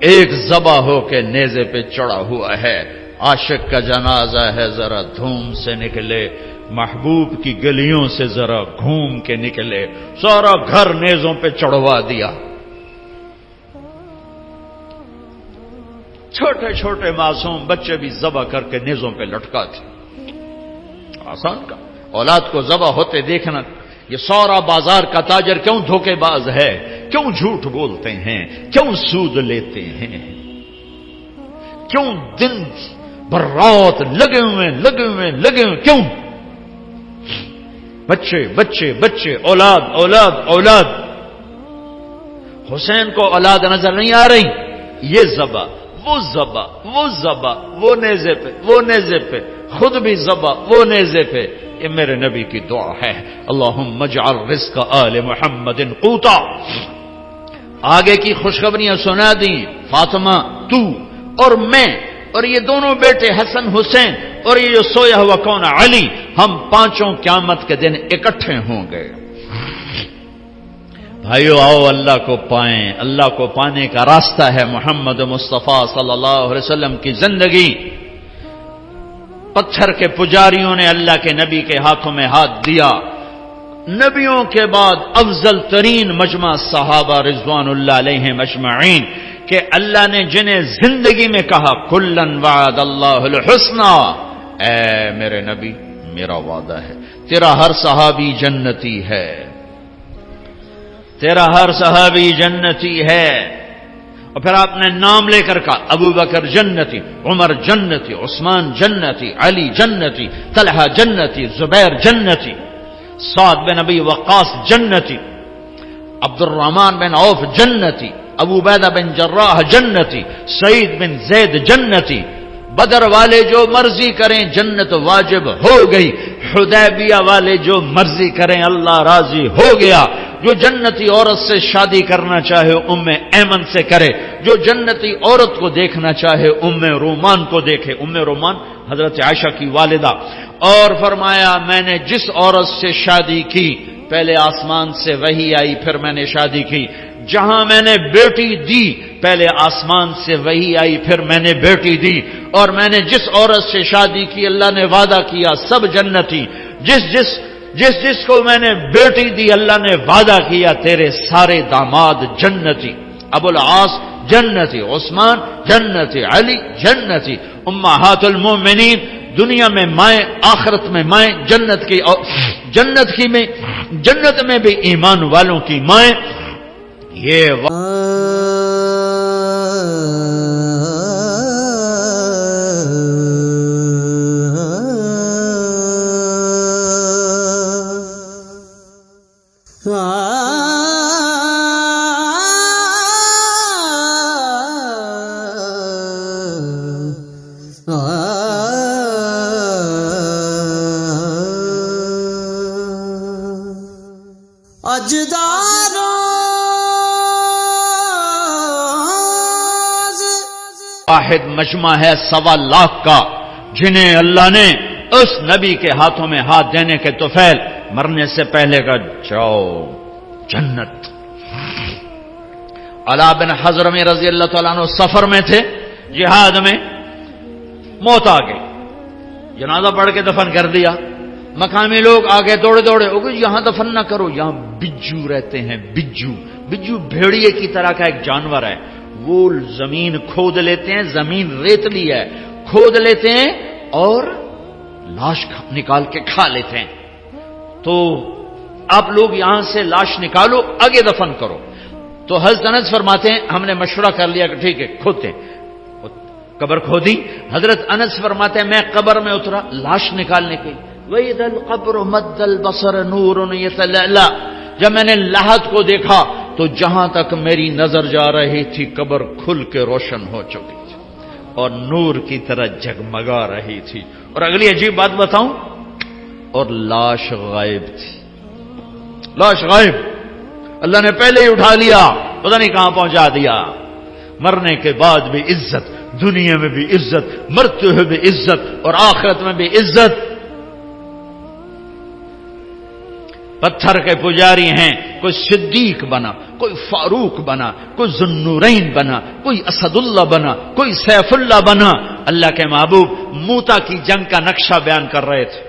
[SPEAKER 1] ایک ذبح ہو کے نیزے پہ چڑھا ہوا ہے. عاشق کا جنازہ ہے، ذرا دھوم سے نکلے، محبوب کی گلیوں سے ذرا گھوم کے نکلے، سارا گھر نیزوں پہ چڑھوا دیا. چھوٹے چھوٹے معصوم بچے بھی ذبح کر کے نیزوں پہ لٹکا تھے. آسان کا اولاد کو ذبح ہوتے دیکھنا. یہ سارا بازار کا تاجر کیوں دھوکے باز ہے، کیوں جھوٹ بولتے ہیں، کیوں سود لیتے ہیں، کیوں دن بھر رات لگے ہوئے کیوں؟ بچے بچے بچے، اولاد اولاد اولاد. حسین کو اولاد نظر نہیں آ رہی، یہ ذبح وہ نیزے پہ خود بھی ذبح وہ نیزے پہ. یہ میرے نبی کی دعا ہے، اللہم اجعل رزق آل محمد قوتا. آگے کی خوشخبریاں سنا دی. فاطمہ، تو اور میں اور یہ دونوں بیٹے حسن حسین اور یہ جو سویا ہوا کون علی، ہم پانچوں قیامت کے دن اکٹھے ہوں گے. بھائیو آؤ اللہ کو پائیں. اللہ کو پانے کا راستہ ہے محمد مصطفیٰ صلی اللہ علیہ وسلم کی زندگی. پتھر کے پجاریوں نے اللہ کے نبی کے ہاتھوں میں ہاتھ دیا. نبیوں کے بعد افضل ترین مجمع صحابہ رضوان اللہ علیہم اجمعین، کہ اللہ نے جنہیں زندگی میں کہا کلن وعد اللہ الحسنى، اے میرے نبی میرا وعدہ ہے تیرا ہر صحابی جنتی ہے، تیرا ہر صحابی جنتی ہے. اور پھر آپ نے نام لے کر کہا ابو بکر جنتی، عمر جنتی، عثمان جنتی، علی جنتی، طلحہ جنتی، زبیر جنتی، سعد بن ابی وقاص جنتی، عبد الرحمن بن عوف جنتی، ابو عبیدہ بن جراح جنتی، سعید بن زید جنتی. بدر والے جو مرضی کریں جنت واجب ہو گئی. حدیبیہ والے جو مرضی کریں اللہ راضی ہو گیا. جو جنتی عورت سے شادی کرنا چاہے ام ایمن سے کرے، جو جنتی عورت کو دیکھنا چاہے ام رومان کو دیکھے. ام رومان حضرت عائشہ کی والدہ. اور فرمایا میں نے جس عورت سے شادی کی پہلے آسمان سے وحی آئی پھر میں نے شادی کی. جہاں میں نے بیٹی دی پہلے آسمان سے وحی آئی پھر میں نے بیٹی دی. اور میں نے جس عورت سے شادی کی اللہ نے وعدہ کیا سب جنتی. جس کو میں نے بیٹی دی اللہ نے وعدہ کیا تیرے سارے داماد جنتی. ابو العاص جنتی، عثمان جنتی، علی جنتی. امہات المومنین دنیا میں مائیں، آخرت میں مائیں، جنت میں بھی ایمان والوں کی مائیں. یہ واحد مجمع ہے 1.25 لاکھ کا، جنہیں اللہ نے اس نبی کے ہاتھوں میں ہاتھ دینے کے طفیل مرنے سے پہلے کا جاؤ جنت. علا بن حضرمی رضی اللہ تعالیٰ عنہ سفر میں تھے، جہاد میں، موت آ گئی، جنازہ پڑھ کے دفن کر دیا. مقامی لوگ آگے دوڑے یہاں دفن نہ کرو، یہاں بجو رہتے ہیں. بجو بھیڑیے کی طرح کا ایک جانور ہے، وہ زمین کھود لیتے ہیں، زمین ریتلی ہے، کھود لیتے ہیں اور لاش نکال کے کھا لیتے ہیں. تو آپ لوگ یہاں سے لاش نکالو، آگے دفن کرو. تو حضرت انس فرماتے ہیں ہم نے مشورہ کر لیا کہ ٹھیک ہے کھودتے ہیں. قبر کھودی. حضرت انس فرماتے ہیں میں قبر میں اترا لاش نکالنے کی. وَإِذَا الْقَبْرُ مَدَّ الْبَصَرَ نُورٌ يَتَلَأْلَأُ، جب میں نے لحد کو دیکھا تو جہاں تک میری نظر جا رہی تھی قبر کھل کے روشن ہو چکی تھی اور نور کی طرح جگمگا رہی تھی. اور اگلی عجیب بات بتاؤں، اور لاش غائب تھی. لاش غائب، اللہ نے پہلے ہی اٹھا لیا، پتہ نہیں کہاں پہنچا دیا. مرنے کے بعد بھی عزت، دنیا میں بھی عزت، مرتے ہوئے بھی عزت اور آخرت میں بھی عزت. پتھر کے پجاری ہیں، کوئی صدیق بنا، کوئی فاروق بنا، کوئی ذوالنورین بنا، کوئی اسد اللہ بنا، کوئی سیف اللہ بنا. اللہ کے محبوب موتا کی جنگ کا نقشہ بیان کر رہے تھے.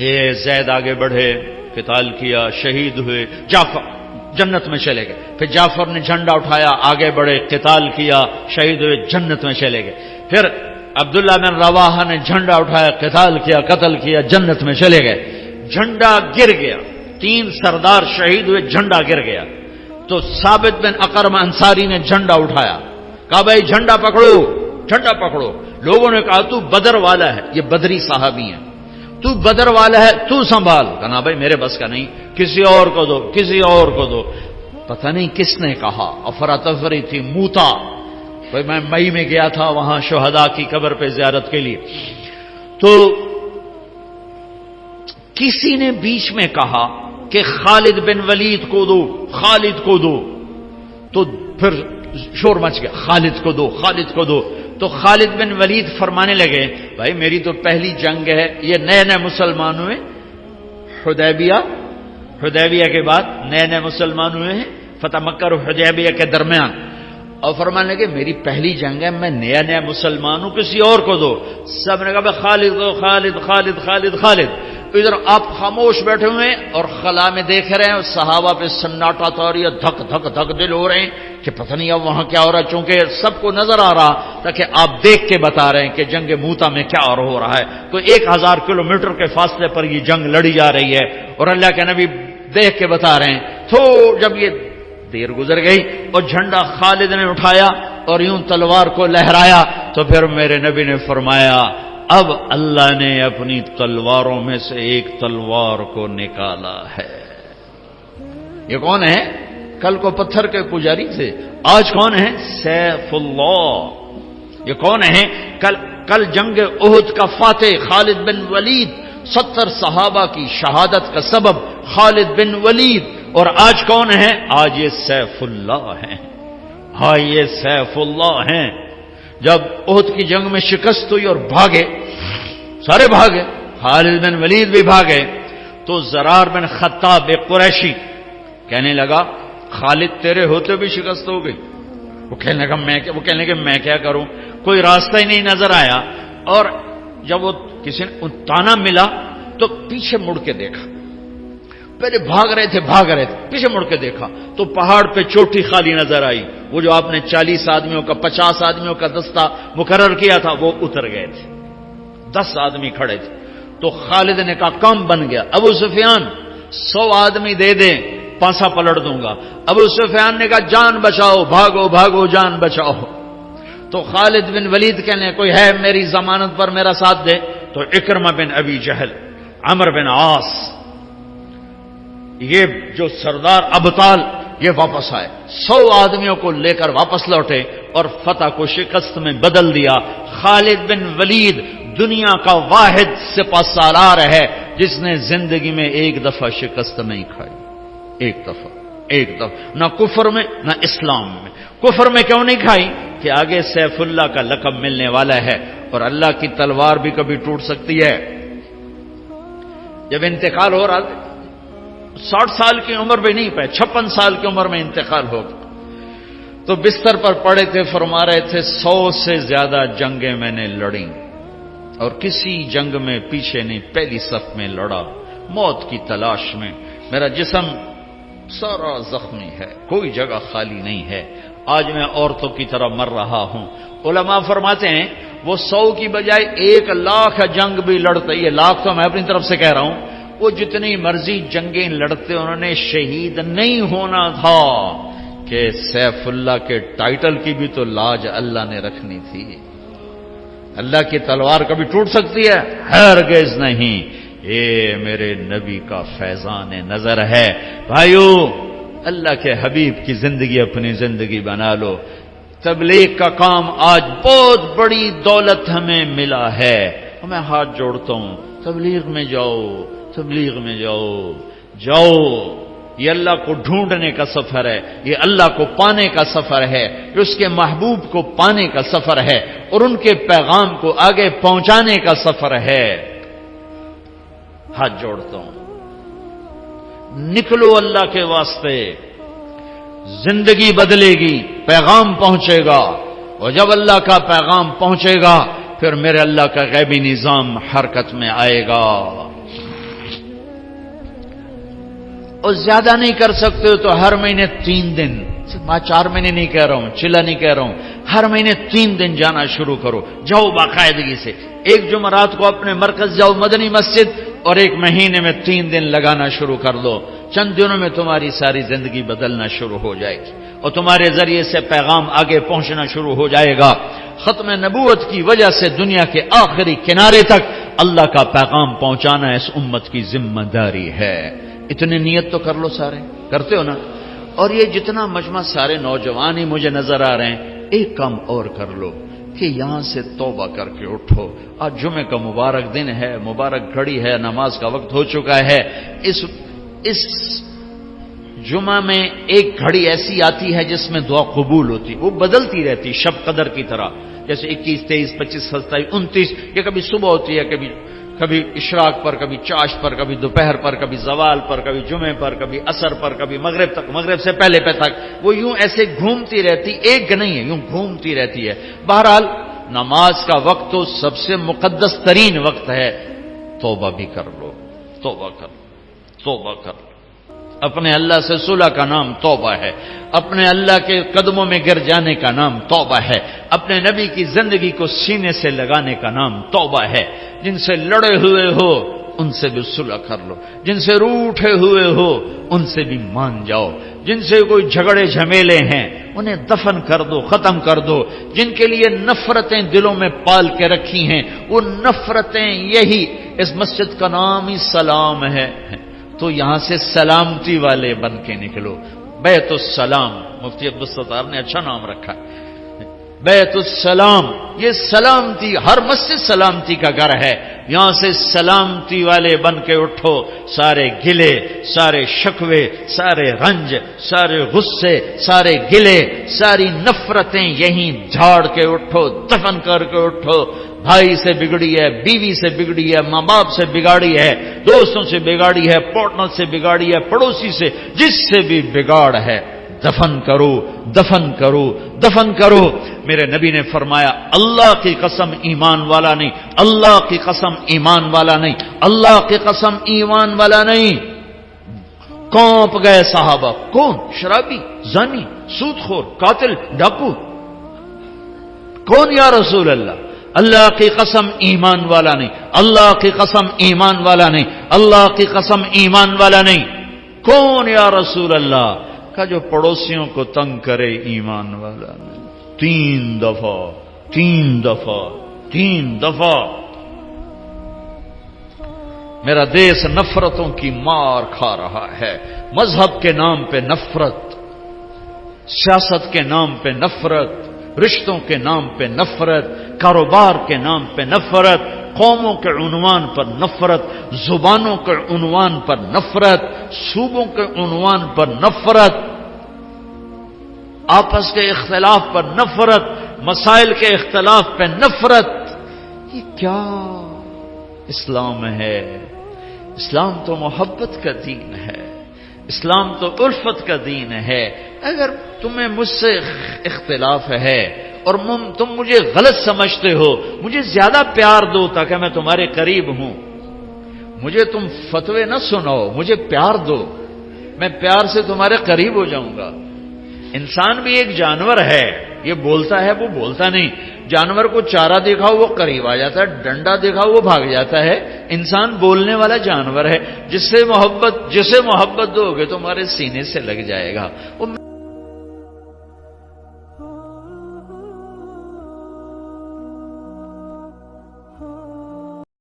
[SPEAKER 1] یہ زید آگے بڑھے، قتال کیا، شہید ہوئے، جعفر جنت میں چلے گئے. پھر جعفر نے جھنڈا اٹھایا، آگے بڑھے، قتال کیا، شہید ہوئے، جنت میں چلے گئے. پھر عبداللہ بن رواحہ نے جھنڈا اٹھایا، قتال کیا، قتل کیا، جنت میں چلے گئے. جھنڈا گر گیا، 3 سردار شہید ہوئے، جھنڈا گر گیا. تو ثابت بن اقرم انصاری نے جھنڈا اٹھایا، کہا بھائی جھنڈا پکڑو، جھنڈا پکڑو. لوگوں نے کہا تو بدر والا ہے، یہ بدری صحابی ہیں، تو بدر والا ہے، تو سنبھال. کہا بھائی میرے بس کا نہیں، کسی اور کو دو، کسی اور کو دو. پتہ نہیں کس نے کہا، افراتفری تھی. موتا، میں مئی میں گیا تھا وہاں شہداء کی قبر پہ زیارت کے لیے. تو کسی نے بیچ میں کہا کہ خالد بن ولید کو دو، خالد کو دو. تو پھر شور مچ گیا، خالد کو دو، خالد کو دو. تو خالد بن ولید فرمانے لگے بھائی میری تو پہلی جنگ ہے، یہ نئے نئے مسلمان ہوئے، حدیبیہ کے بعد نئے مسلمان ہوئے ہیں، فتح مکہ اور حدیبیہ کے درمیان. اور فرمانے لگے میری پہلی جنگ ہے، میں نیا مسلمان ہوں، کسی اور کو دو. سب نے کہا بھائی خالد دو، خالد خالد خالد خالد. ادھر آپ خاموش بیٹھے ہوئے اور خلا میں دیکھ رہے ہیں، صحابہ پہ سناٹا تو رہی ہے، دھک دھک دھک دل ہو رہے ہیں کہ پتہ نہیں اب وہاں کیا ہو رہا ہے. چونکہ سب کو نظر آ رہا تاکہ آپ دیکھ کے بتا رہے ہیں کہ جنگ موتا میں کیا ہو رہا ہے. تو 1000 کلومیٹر کے فاصلے پر یہ جنگ لڑی جا رہی ہے اور اللہ کے نبی دیکھ کے بتا رہے ہیں. تو جب یہ دیر گزر گئی اور جھنڈا خالد نے اٹھایا اور یوں تلوار کو لہرایا تو پھر میرے نبی نے فرمایا اب اللہ نے اپنی تلواروں میں سے ایک تلوار کو نکالا ہے. یہ کون ہے؟ کل کو پتھر کے پجاری تھے، آج کون ہے؟ سیف اللہ. یہ کون ہے؟ کل جنگ احد کا فاتح خالد بن ولید، 70 صحابہ کی شہادت کا سبب خالد بن ولید. اور آج کون ہے؟ آج یہ سیف اللہ ہیں. ہاں یہ سیف اللہ ہیں. جب احد کی جنگ میں شکست ہوئی اور بھاگے، سارے بھاگے، خالد بن ولید بھی بھاگے، تو زرار بن خطاب ایک قریشی کہنے لگا خالد تیرے ہوتے بھی شکست ہو گئی. وہ کہنے لگا میں کیا کروں، کوئی راستہ ہی نہیں نظر آیا. اور جب وہ کسی نے تانا ملا تو پیچھے مڑ کے دیکھا، پہلے بھاگ رہے تھے پیچھے مڑ کے دیکھا تو پہاڑ پہ چوٹی خالی نظر آئی. وہ جو آپ نے 40 آدمیوں کا 50 آدمیوں کا دستہ مقرر کیا تھا وہ اتر گئے تھے. 10 آدمی کھڑے تھے. تو خالد نے کہا کام بن گیا. ابو سفیان 100 آدمی دے دیں پانسا پلٹ دوں گا. ابو سفیان نے کہا جان بچاؤ، بھاگو بھاگو جان بچاؤ. تو خالد بن ولید کہنے کوئی ہے میری ضمانت پر میرا ساتھ دے. تو اکرمہ بن ابی جہل، عمرو بن عاص، یہ جو سردار ابطال یہ واپس آئے. 100 آدمیوں کو لے کر واپس لوٹے اور فتح کو شکست میں بدل دیا. خالد بن ولید دنیا کا واحد سپہ سالار ہے جس نے زندگی میں ایک دفعہ شکست نہیں کھائی. ایک دفعہ نہ کفر میں نہ اسلام میں. کفر میں کیوں نہیں کھائی کہ آگے سیف اللہ کا لقب ملنے والا ہے اور اللہ کی تلوار بھی کبھی ٹوٹ سکتی ہے. جب انتقال ہو رہا 60 سال کی عمر میں نہیں پائے، 56 سال کی عمر میں انتقال ہو گیا تو بستر پر پڑے تھے، فرما رہے تھے 100 سے زیادہ جنگیں میں نے لڑی اور کسی جنگ میں پیچھے نہیں، پہلی صف میں لڑا موت کی تلاش میں. میرا جسم سارا زخمی ہے، کوئی جگہ خالی نہیں ہے. آج میں عورتوں کی طرح مر رہا ہوں. علماء فرماتے ہیں وہ 100 کی بجائے 1,00,000 جنگ بھی لڑتے، یہ لاکھ تو میں اپنی طرف سے کہہ رہا ہوں، وہ جتنی مرضی جنگیں لڑتے انہوں نے شہید نہیں ہونا تھا کہ سیف اللہ کے ٹائٹل کی بھی تو لاج اللہ نے رکھنی تھی. اللہ کی تلوار کبھی ٹوٹ سکتی ہے؟ ہرگز نہیں. یہ میرے نبی کا فیضان نظر ہے. بھائیو، اللہ کے حبیب کی زندگی اپنی زندگی بنا لو. تبلیغ کا کام آج بہت بڑی دولت ہمیں ملا ہے. میں ہاتھ جوڑتا ہوں، تبلیغ میں جاؤ، تبلیغ میں جاؤ. یہ اللہ کو ڈھونڈنے کا سفر ہے، یہ اللہ کو پانے کا سفر ہے، یہ اس کے محبوب کو پانے کا سفر ہے اور ان کے پیغام کو آگے پہنچانے کا سفر ہے. ہاتھ جوڑتا ہوں، نکلو اللہ کے واسطے. زندگی بدلے گی، پیغام پہنچے گا اور جب اللہ کا پیغام پہنچے گا پھر میرے اللہ کا غیبی نظام حرکت میں آئے گا. اور زیادہ نہیں کر سکتے ہو تو ہر مہینے 3 دن، میں 4 مہینے نہیں کہہ رہا ہوں، چلا نہیں کہہ رہا ہوں، ہر مہینے 3 دن جانا شروع کرو. جاؤ باقاعدگی سے. ایک جمعرات کو اپنے مرکز جاؤ مدنی مسجد اور ایک مہینے میں 3 دن لگانا شروع کر دو. چند دنوں میں تمہاری ساری زندگی بدلنا شروع ہو جائے گی اور تمہارے ذریعے سے پیغام آگے پہنچنا شروع ہو جائے گا. ختم نبوت کی وجہ سے دنیا کے آخری کنارے تک اللہ کا پیغام پہنچانا اس امت کی ذمہ داری ہے. اتنی نیت تو کر لو، سارے کرتے ہو نا. اور یہ جتنا مجمع سارے نوجوان ہی مجھے نظر آ رہے ہیں، ایک کام اور کر لو کہ یہاں سے توبہ کر کے اٹھو. آج جمعے کا مبارک دن ہے، مبارک گھڑی ہے، نماز کا وقت ہو چکا ہے. اس جمعہ میں ایک گھڑی ایسی آتی ہے جس میں دعا قبول ہوتی، وہ بدلتی رہتی شب قدر کی طرح، جیسے 21، 23، 25، 27، 29. یہ کبھی صبح ہوتی ہے، کبھی اشراق پر، کبھی چاش پر، کبھی دوپہر پر، کبھی زوال پر، کبھی جمعے پر، کبھی عصر پر، کبھی مغرب تک، مغرب سے پہلے تک. وہ یوں ایسے گھومتی رہتی، ایک نہیں ہے، یوں گھومتی رہتی ہے. بہرحال نماز کا وقت تو سب سے مقدس ترین وقت ہے. توبہ بھی کر لو، توبہ کر لو. اپنے اللہ سے صلح کا نام توبہ ہے. اپنے اللہ کے قدموں میں گر جانے کا نام توبہ ہے. اپنے نبی کی زندگی کو سینے سے لگانے کا نام توبہ ہے. جن سے لڑے ہوئے ہو ان سے بھی صلح کر لو. جن سے روٹھے ہوئے ہو ان سے بھی مان جاؤ. جن سے کوئی جھگڑے جھمیلے ہیں انہیں دفن کر دو، ختم کر دو. جن کے لیے نفرتیں دلوں میں پال کے رکھی ہیں وہ نفرتیں، یہی اس مسجد کا نام ہی سلام ہے، تو یہاں سے سلامتی والے بن کے نکلو. بیت السلام، مفتی عبدالستار نے اچھا نام رکھا ہے، بیت السلام. یہ سلامتی، ہر مسجد سلامتی کا گھر ہے. یہاں سے سلامتی والے بن کے اٹھو. سارے گلے، سارے شکوے، سارے رنج، سارے غصے، سارے گلے، ساری نفرتیں یہیں جھاڑ کے اٹھو، دفن کر کے اٹھو. بھائی سے بگڑی ہے، بیوی سے بگڑی ہے، ماں باپ سے بگاڑی ہے، دوستوں سے بگاڑی ہے، پارٹنر سے بگاڑی ہے، پڑوسی سے، جس سے بھی بگاڑ ہے، دفن کرو، دفن کرو، دفن کرو. میرے نبی نے فرمایا اللہ کی قسم ایمان والا نہیں، اللہ کی قسم ایمان والا نہیں، اللہ کی قسم ایمان والا نہیں. کانپ گئے صحابہ. کون؟ شرابی، زانی، سود خور، قاتل، ڈاکو؟ کون یا رسول اللہ؟ اللہ کی قسم ایمان والا نہیں، اللہ کی قسم ایمان والا نہیں، اللہ کی قسم ایمان والا نہیں۔ کون یا رسول اللہ؟ کا جو پڑوسیوں کو تنگ کرے ایمان والا نہیں۔ 3 دفعہ 3 دفعہ 3 دفعہ۔ میرا دیس نفرتوں کی مار کھا رہا ہے، مذہب کے نام پہ نفرت، سیاست کے نام پہ نفرت، رشتوں کے نام پہ نفرت، کاروبار کے نام پہ نفرت، قوموں کے عنوان پر نفرت، زبانوں کے عنوان پر نفرت، صوبوں کے عنوان پر نفرت، آپس کے اختلاف پر نفرت، مسائل کے اختلاف پہ نفرت۔ یہ کیا اسلام ہے؟ اسلام تو محبت کا دین ہے، اسلام تو الفت کا دین ہے۔ اگر تمہیں مجھ سے اختلاف ہے اور تم مجھے غلط سمجھتے ہو، مجھے زیادہ پیار دو تاکہ میں تمہارے قریب ہوں۔ مجھے تم فتوے نہ سناؤ، مجھے پیار دو، میں پیار سے تمہارے قریب ہو جاؤں گا۔ انسان بھی ایک جانور ہے، یہ بولتا ہے وہ بولتا نہیں۔ جانور کو چارہ دکھاؤ وہ قریب آ جاتا ہے، ڈنڈا دکھاؤ وہ بھاگ جاتا ہے۔ انسان بولنے والا جانور ہے، جسے محبت دو گے تمہارے سینے سے لگ جائے گا۔